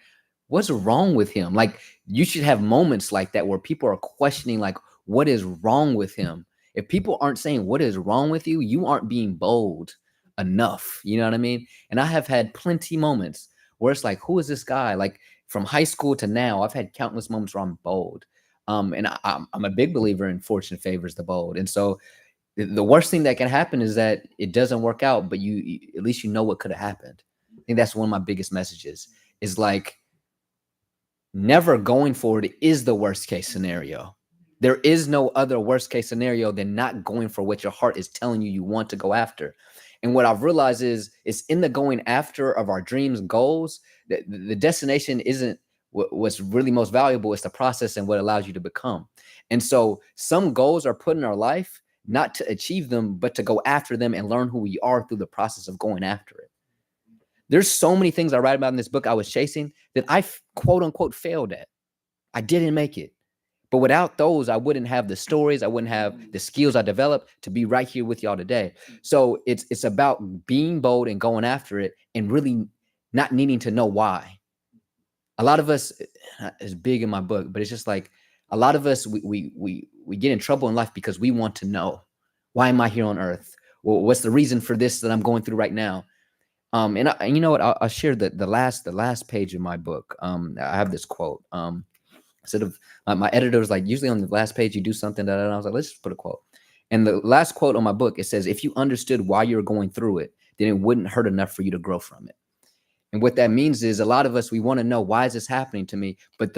what's wrong with him? Like, you should have moments like that where people are questioning, like, what is wrong with him? If people aren't saying what is wrong with you, you aren't being bold enough. You know what I mean? And I have had plenty moments where it's like, who is this guy? Like from high school to now, I've had countless moments where I'm bold. And I'm a big believer in fortune favors the bold. And so the worst thing that can happen is that it doesn't work out, but you at least you know what could have happened. I think that's one of my biggest messages is like never going for it is the worst case scenario. There is no other worst case scenario than not going for what your heart is telling you want to go after. And what I've realized is it's in the going after of our dreams, goals, that the destination isn't what's really most valuable. It's the process and what allows you to become. And so some goals are put in our life not to achieve them, but to go after them and learn who we are through the process of going after it. There's so many things I write about in this book I was chasing that I quote unquote failed at. I didn't make it. But without those, I wouldn't have the stories. I wouldn't have the skills I developed to be right here with y'all today. So it's about being bold and going after it and really not needing to know why. A lot of us, it's big in my book, but it's just like a lot of us, we get in trouble in life because we want to know, why am I here on earth? Well, what's the reason for this that I'm going through right now? And you know what? I'll share the last page of my book. I have this quote. Instead of my editor was like, usually on the last page you do something that I was like, let's just put a quote. And the last quote on my book, it says, if you understood why you're going through it, then it wouldn't hurt enough for you to grow from it. And what that means is a lot of us, we want to know, why is this happening to me? But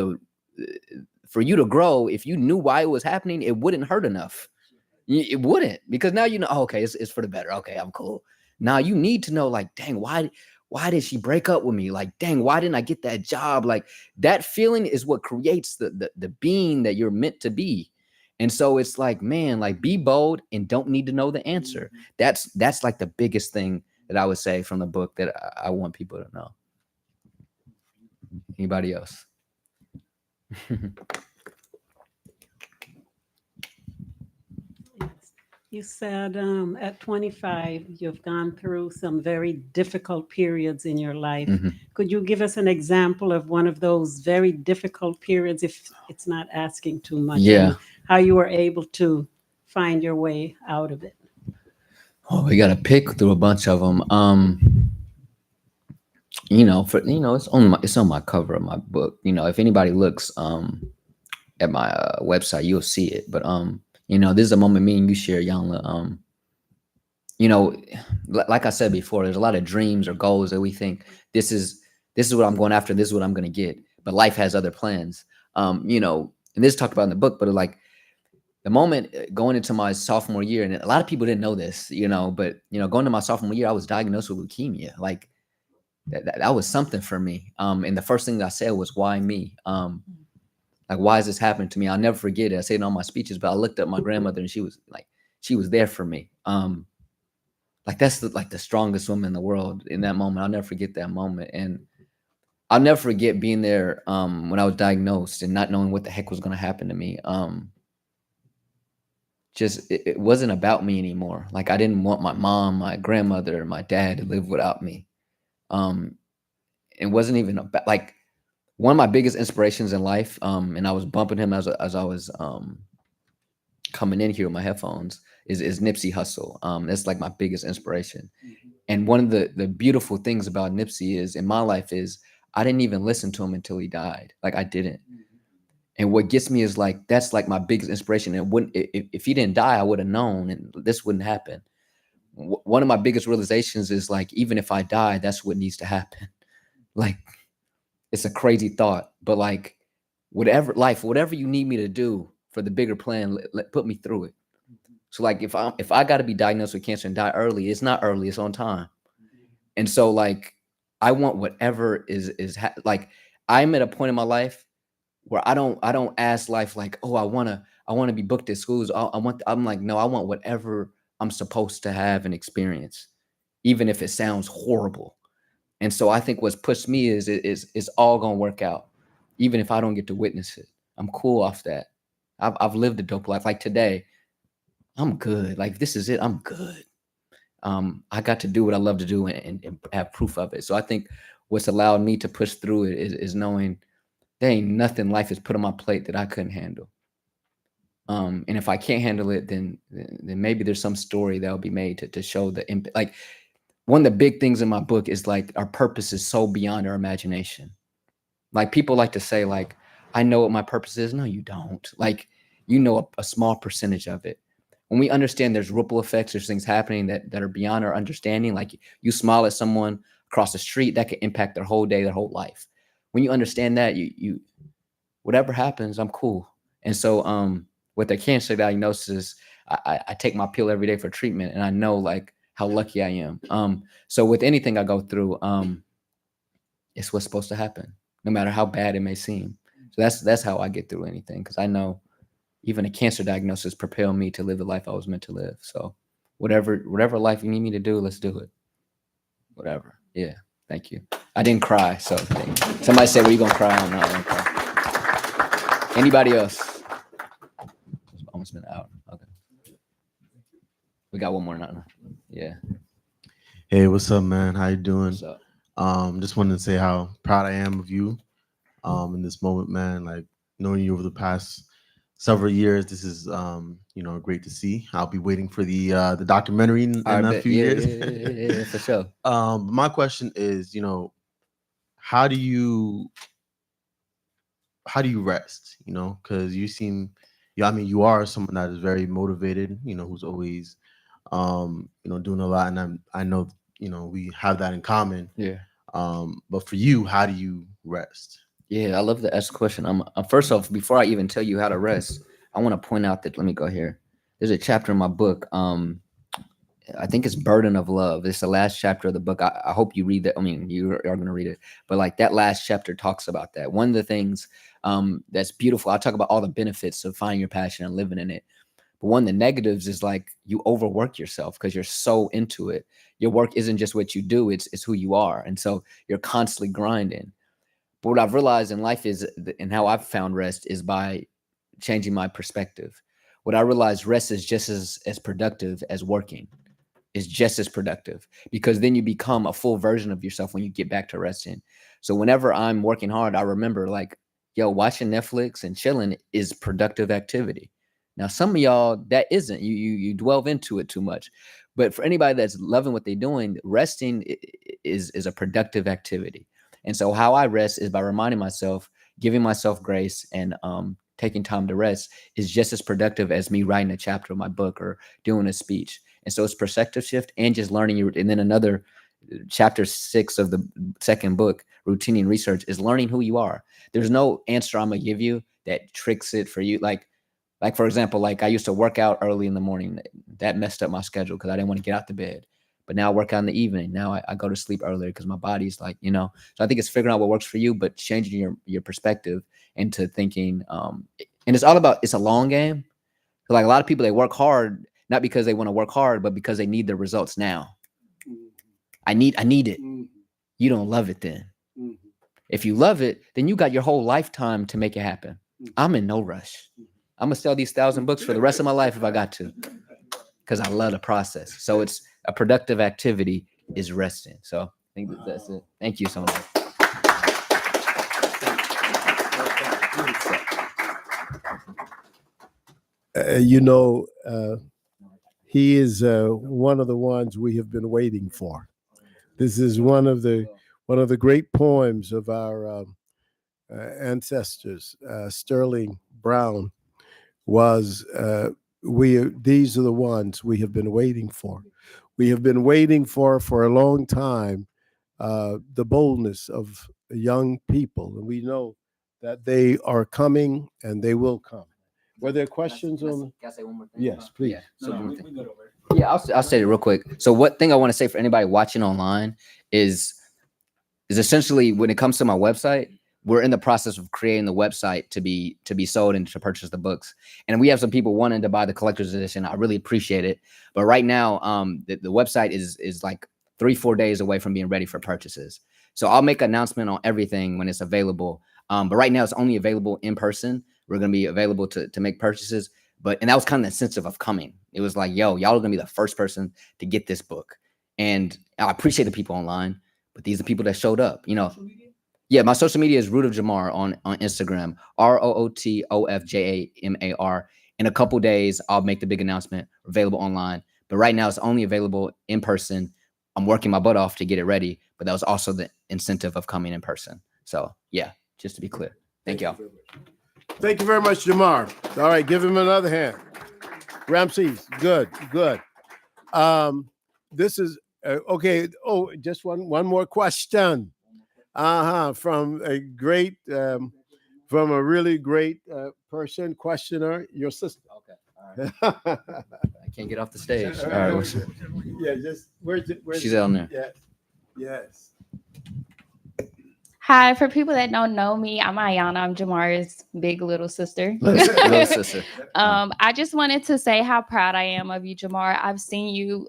for you to grow, if you knew why it was happening, it wouldn't hurt enough. It wouldn't, because now you know, okay, it's for the better. Okay, I'm cool. Now you need to know, like, dang, why did she break up with me? Like, dang, why didn't I get that job? Like, that feeling is what creates the being that you're meant to be. And so it's like, man, like, be bold and don't need to know the answer. That's like the biggest thing that I would say from the book that I want people to know. Anybody else? You said at 25, you've gone through some very difficult periods in your life. Could you give us an example of one of those very difficult periods, if it's not asking too much? Yeah. And how you were able to find your way out of it? Oh, we got to pick through a bunch of them. It's on my cover of my book. If anybody looks at my website, you'll see it. But this is a moment me and you share, Yanla. Like I said before, there's a lot of dreams or goals that we think this is what I'm going after, this is what I'm going to get. But life has other plans. And this is talked about in the book, but like the moment going into my sophomore year, and a lot of people didn't know this, but going to my sophomore year, I was diagnosed with leukemia. Like that was something for me. And the first thing that I said was, why me? Like, why is this happening to me? I'll never forget it. I say it in all my speeches, but I looked at my grandmother and she was there for me. Like that's the strongest woman in the world in that moment. I'll never forget that moment. And I'll never forget being there when I was diagnosed and not knowing what the heck was going to happen to me. It wasn't about me anymore. Like I didn't want my mom, my grandmother, my dad to live without me. It wasn't even about, like, one of my biggest inspirations in life, and I was bumping him as I was coming in here with my headphones, is Nipsey Hussle. That's like my biggest inspiration. And one of the beautiful things about Nipsey is in my life is I didn't even listen to him until he died. Like I didn't. And what gets me is like that's like my biggest inspiration. And if he didn't die, I would have known, and this wouldn't happen. One of my biggest realizations is like, even if I die, that's what needs to happen. Like, it's a crazy thought, but like, whatever you need me to do for the bigger plan, put me through it. So like, if I got to be diagnosed with cancer and die early, it's not early, it's on time. And so like, I want whatever like, I'm at a point in my life where I don't ask life like, oh, I want to be booked at schools. I'm like, no, I want whatever I'm supposed to have and experience, even if it sounds horrible. And so I think what's pushed me is all gonna work out, even if I don't get to witness it. I'm cool off that. I've lived a dope life. Like today, I'm good. Like this is it. I'm good. I got to do what I love to do and have proof of it. So I think what's allowed me to push through it is knowing there ain't nothing life has put on my plate that I couldn't handle. And if I can't handle it, then maybe there's some story that will be made to show the impact. Like, one of the big things in my book is like our purpose is so beyond our imagination. Like people like to say like, I know what my purpose is. No, you don't. Like, a small percentage of it. When we understand there's ripple effects, there's things happening that are beyond our understanding. Like you smile at someone across the street, that can impact their whole day, their whole life. When you understand that, you whatever happens, I'm cool. And so with the cancer diagnosis, I take my pill every day for treatment, and I know like how lucky I am. So with anything I go through, it's what's supposed to happen, no matter how bad it may seem. So that's how I get through anything, because I know even a cancer diagnosis propelled me to live the life I was meant to live. So whatever life you need me to do, let's do it. Whatever. Yeah. Thank you. I didn't cry. So somebody said, "Were you gonna cry?" I'm not gonna cry. Anybody else? It's almost been an hour. Okay. We got one more night. Yeah. Hey, what's up, man? How you doing? What's up? Just wanted to say how proud I am of you in this moment, man. Like knowing you over the past several years, this is great to see. I'll be waiting for the documentary in a few years. Yeah, for sure. My question is, how do you rest? Because you seem, you are someone that is very motivated. Who's always doing a lot, and I know we have that in common. Yeah. But for you, how do you rest? Yeah, I love to ask the question. First off, before I even tell you how to rest, I want to point out that, let me go here. There's a chapter in my book. I think it's Burden of Love. It's the last chapter of the book. I hope you read that. I mean, you are going to read it, but like that last chapter talks about that. One of the things that's beautiful, I talk about all the benefits of finding your passion and living in it. But one of the negatives is like you overwork yourself because you're so into it. Your work isn't just what you do, it's who you are. And so you're constantly grinding. But what I've realized in life is, and how I've found rest is by changing my perspective. What I realized, rest is just as productive as working. Is just as productive, because then you become a full version of yourself when you get back to resting. So whenever I'm working hard, I remember like, yo, watching Netflix and chilling is productive activity. Now, some of y'all, that isn't. You delve into it too much. But for anybody that's loving what they're doing, resting is a productive activity. And so how I rest is by reminding myself, giving myself grace, and taking time to rest is just as productive as me writing a chapter of my book or doing a speech. And so it's perspective shift and just learning you. And then another chapter 6 of the second book, Routine and Research, is learning who you are. There's no answer I'm gonna give you that tricks it for you. Like for example, like I used to work out early in the morning. That messed up my schedule because I didn't want to get out the bed. But now I work out in the evening. Now I go to sleep earlier because my body's like, So I think it's figuring out what works for you, but changing your perspective into thinking. And it's all about, it's a long game. Like a lot of people, they work hard not because they want to work hard, but because they need the results now. I need it. You don't love it then. If you love it, then you got your whole lifetime to make it happen. I'm in no rush. I'm gonna sell these 1,000 books for the rest of my life if I got to, because I love the process. So it's a productive activity is resting. So I think that's it. Thank you so much. He is one of the ones we have been waiting for. This is one of the great poems of our ancestors. Sterling Brown was. These are the ones we have been waiting for. We have been waiting for a long time. The boldness of young people, and we know that they are coming and they will come. Were there questions on? Can I say one more thing? Yes, please. Yeah. So yeah, I'll say it real quick. So what thing I want to say for anybody watching online is essentially, when it comes to my website, we're in the process of creating the website to be sold and to purchase the books. And we have some people wanting to buy the collector's edition. I really appreciate it. But right now, the website is like 3-4 days away from being ready for purchases. So I'll make an announcement on everything when it's available. But right now it's only available in person. We're going to be available to make purchases. And that was kind of the incentive of coming. It was like, yo, y'all are going to be the first person to get this book. And I appreciate the people online, but these are people that showed up, Yeah, my social media is Root of Jamar on Instagram, ROOTOFJAMAR. In a couple days, I'll make the big announcement, available online. But right now, it's only available in person. I'm working my butt off to get it ready, but that was also the incentive of coming in person. So, yeah, just to be clear. Thank y'all. Thank you very much, Jamar. All right, give him another hand. Ramses, good. This is okay. Oh, just one more question. From a great, from a really great person, questioner, your sister. Okay. All right. I can't get off the stage. All right. Yeah, just where's she's down there. Yes. Hi, for people that don't know me, I'm Ayana. I'm Jamar's big little sister. Little sister. I just wanted to say how proud I am of you, Jamar. I've seen you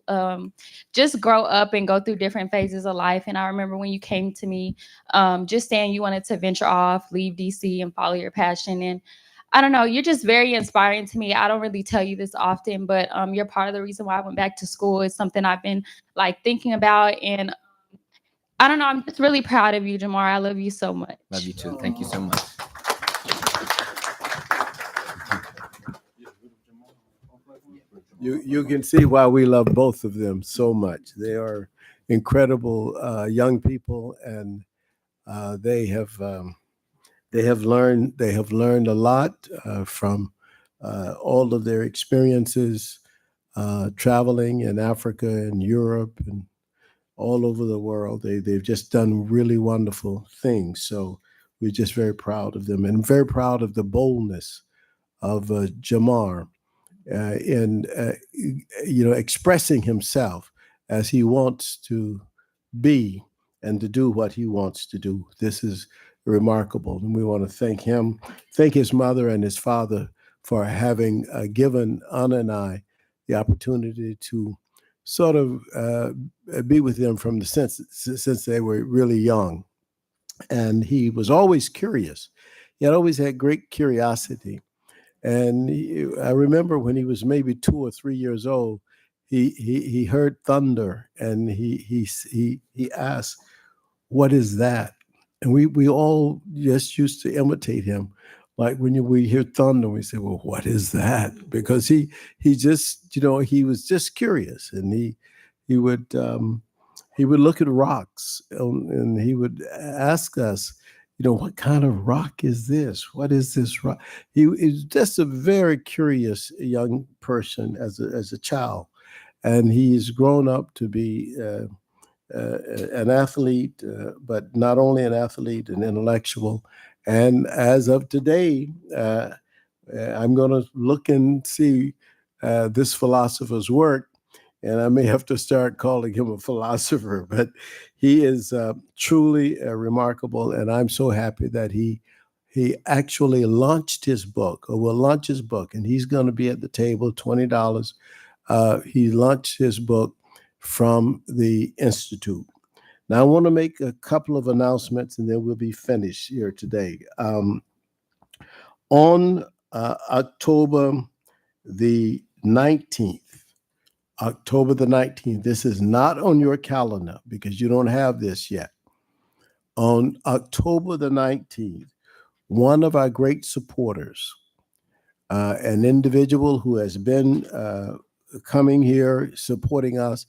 just grow up and go through different phases of life. And I remember when you came to me, just saying you wanted to venture off, leave DC and follow your passion. And I don't know, you're just very inspiring to me. I don't really tell you this often, but you're part of the reason why I went back to school. It's something I've been like thinking about. And I don't know. I'm just really proud of you, Jamar. I love you so much. Love you too. Thank you so much. You can see why we love both of them so much. They are incredible young people, and they have learned a lot from all of their experiences traveling in Africa and Europe and all over the world. They've just done really wonderful things. So we're just very proud of them, and very proud of the boldness of Jamar. in expressing himself as he wants to be and to do what he wants to do. This is remarkable, and we want to thank him, thank his mother and his father for having given Anna and I the opportunity to sort of be with them from the since they were really young. And he was always curious. He had always had great curiosity. And I remember when he was maybe 2 or 3 years old, he heard thunder, and he asked, "What is that?" And we all just used to imitate him. Like when we hear thunder, we say, "Well, what is that?" Because he just he was just curious, and he would look at rocks, and he would ask us, "What kind of rock is this? What is this rock?" He is just a very curious young person as a child, and he's grown up to be an athlete, but not only an athlete, an intellectual. And as of today, I'm going to look and see this philosopher's work, and I may have to start calling him a philosopher, but he is truly remarkable, and I'm so happy that he actually launched his book, or will launch his book, and he's going to be at the table, $20. He launched his book from the Institute. Now, I want to make a couple of announcements, and then we'll be finished here today. On October the 19th, this is not on your calendar because you don't have this yet. On October the 19th, one of our great supporters, an individual who has been coming here supporting us,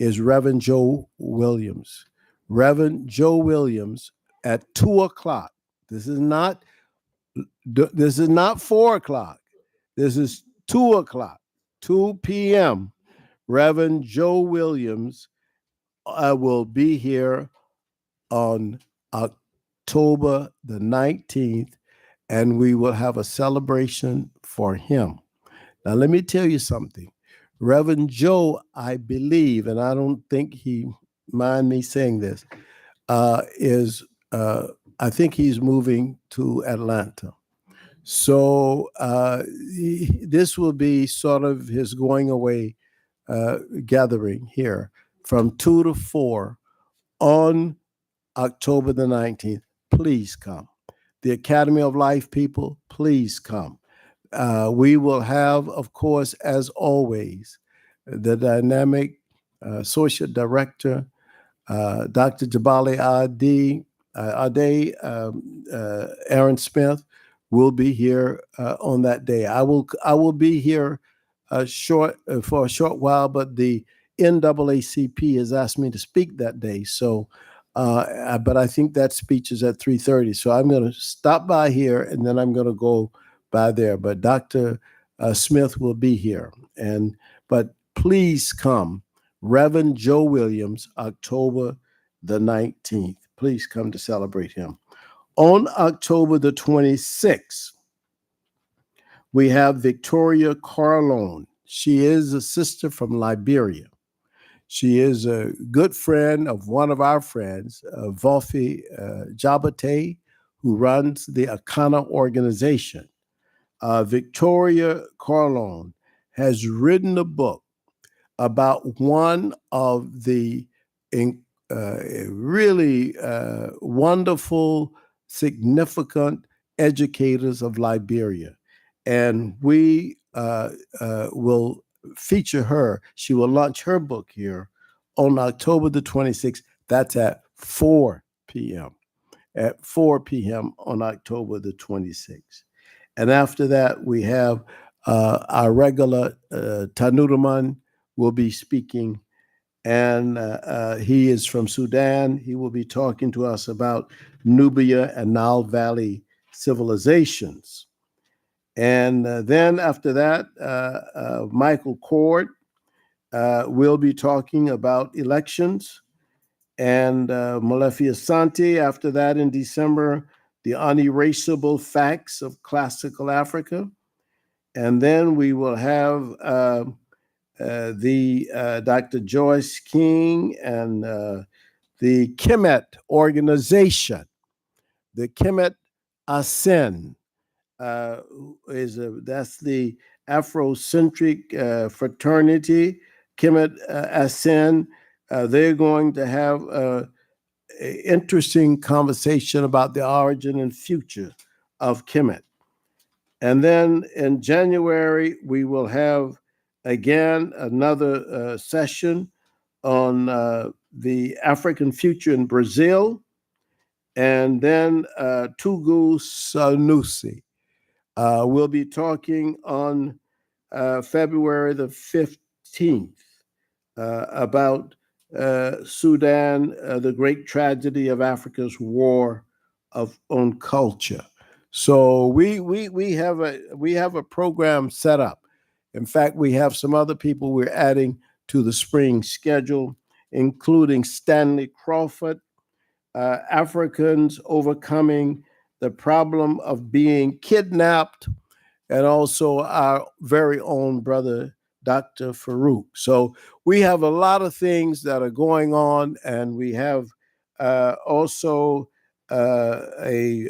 is Reverend Joe Williams. Reverend Joe Williams at 2:00. This is not 4:00. This is 2:00, 2 p.m. Reverend Joe Williams will be here on October the 19th, and we will have a celebration for him. Now, let me tell you something. Reverend Joe, I believe, and I don't think he mind me saying this, I think he's moving to Atlanta. So this will be sort of his going away gathering here from 2 to 4 on October the 19th. Please come. The Academy of Life people, please come. We will have, of course, as always, the dynamic associate director, Dr. Jabali Ade, Aaron Smith, will be here on that day. I will be here for a short while, but the NAACP has asked me to speak that day. So, but I think that speech is at 3:30. So I'm going to stop by here, and then I'm going to go by there. But Dr. Smith will be here, but please come, Reverend Joe Williams, October the 19th. Please come to celebrate him. On October the 26th, we have Victoria Carlone. She is a sister from Liberia. She is a good friend of one of our friends, Volfi Jabate, who runs the Akana organization. Victoria Carlone has written a book about one of the really wonderful, significant educators of Liberia. And we will feature her. She will launch her book here on October the 26th. That's at 4 p.m. At 4 p.m. on October the 26th. And after that, we have our regular Tanudaman will be speaking, and he is from Sudan. He will be talking to us about Nubia and Nile Valley civilizations. And then after that, Michael Cord will be talking about elections. And Malefia Santi, after that in December, the unerasable facts of classical Africa. And then we will have Dr. Joyce King and the Kemet organization. The Kemet Asen that's the Afrocentric fraternity, Kemet Asen. They're going to have an interesting conversation about the origin and future of Kemet. And then in January, we will have again another session on the African future in Brazil. And then Tugu Sanusi will be talking on February the 15th about Sudan, the great tragedy of Africa's war on culture. So we have a program set up. In fact, we have some other people we're adding to the spring schedule, including Stanley Crawford, Africans overcoming the problem of being kidnapped, and also our very own brother, Dr. Farouk. So we have a lot of things that are going on, and we have also the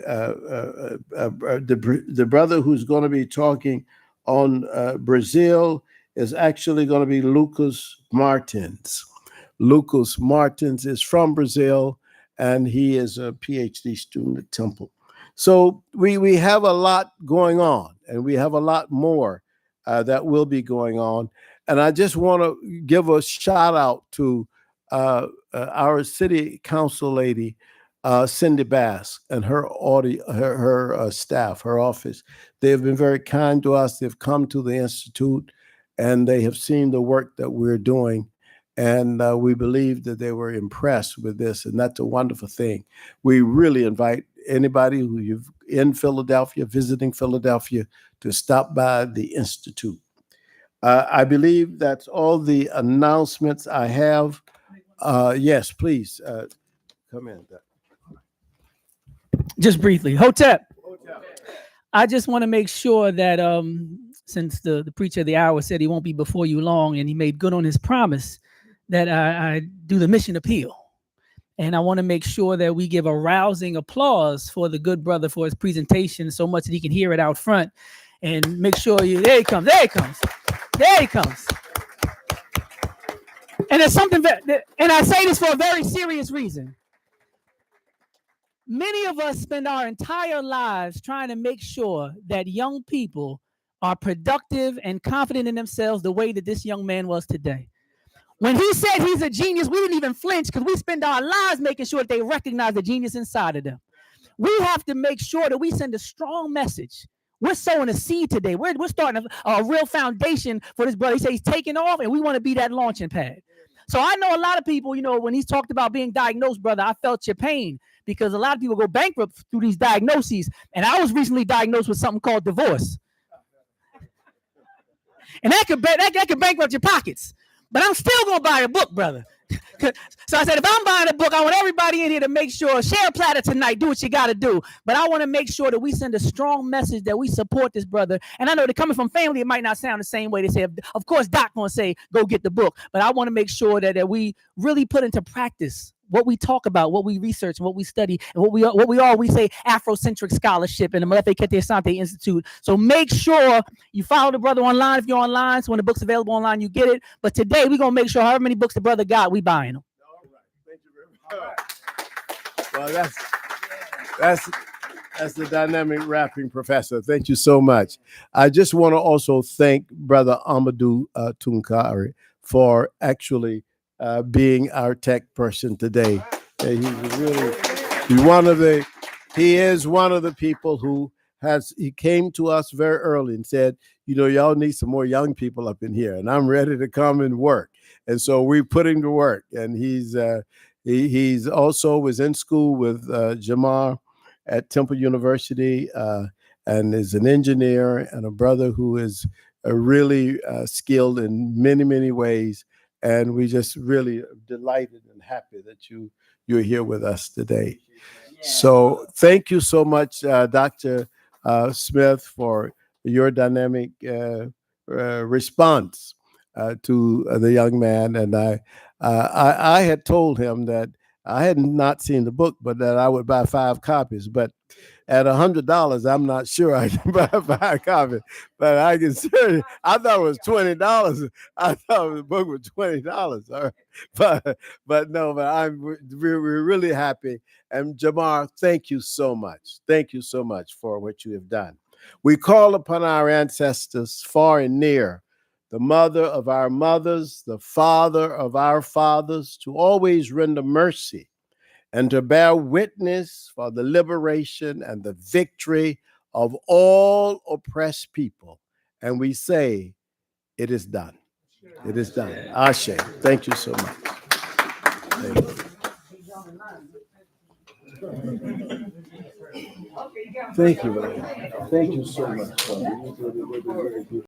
brother who's going to be talking on Brazil is actually going to be Lucas Martins. Lucas Martins is from Brazil, and he is a PhD student at Temple. So we have a lot going on, and we have a lot more that will be going on. And I just want to give a shout out to our city council lady, Cindy Bass, and her staff, her office. They have been very kind to us. They've come to the Institute, and they have seen the work that we're doing. And we believe that they were impressed with this, and that's a wonderful thing. We really invite anybody who you've in Philadelphia, visiting Philadelphia, to stop by the Institute. I believe that's all the announcements I have. Yes, please come in. Just briefly, Hotep. I just want to make sure that since the preacher of the hour said he won't be before you long, and he made good on his promise, that I do the mission appeal. And I want to make sure that we give a rousing applause for the good brother for his presentation so much that he can hear it out front. And make sure there he comes. And there's something, and I say this for a very serious reason. Many of us spend our entire lives trying to make sure that young people are productive and confident in themselves the way that this young man was today. When he said he's a genius, we didn't even flinch because we spend our lives making sure that they recognize the genius inside of them. We have to make sure that we send a strong message. We're sowing a seed today. We're starting a real foundation for this brother. He said he's taking off, and we want to be that launching pad. So I know a lot of people, when he's talked about being diagnosed, brother, I felt your pain because a lot of people go bankrupt through these diagnoses. And I was recently diagnosed with something called divorce. And that could bankrupt your pockets. But I'm still going to buy a book, brother. So I said, if I'm buying a book, I want everybody in here to make sure, share a platter tonight, do what you got to do. But I want to make sure that we send a strong message that we support this brother. And I know they're coming from family, it might not sound the same way. They say, of course, Doc going to say, go get the book. But I want to make sure that we really put into practice what we talk about, what we research, what we study, and what we say Afrocentric scholarship in the Malefe Kete Asante Institute. So make sure you follow the brother online if you're online. So when the book's available online, you get it. But today we're gonna make sure however many books the brother got, we buying them. All right, thank you very much. Well, that's the dynamic rapping professor. Thank you so much. I just want to also thank Brother Amadou Tunkari for actually being our tech person today. He is one of the people who he came to us very early and said, y'all need some more young people up in here, and I'm ready to come and work. And so we put him to work. And he's also was in school with Jamar at Temple University and is an engineer and a brother who is really skilled in many, many ways. And we just really delighted and happy that you're here with us today. So thank you so much, Dr. Smith, for your dynamic response to the young man. And I had told him that I had not seen the book, but that I would buy 5 copies. But at $100, I'm not sure I can buy 5 copies. But I can certainly. I thought it was $20. I thought the book was $20. All right. But no. But we're really happy. And Jamar, thank you so much. Thank you so much for what you have done. We call upon our ancestors far and near, the mother of our mothers, the father of our fathers, to always render mercy and to bear witness for the liberation and the victory of all oppressed people. And we say, it is done. It is done. Ashe. Thank you so much. Thank you. Thank you, man. Thank you so much.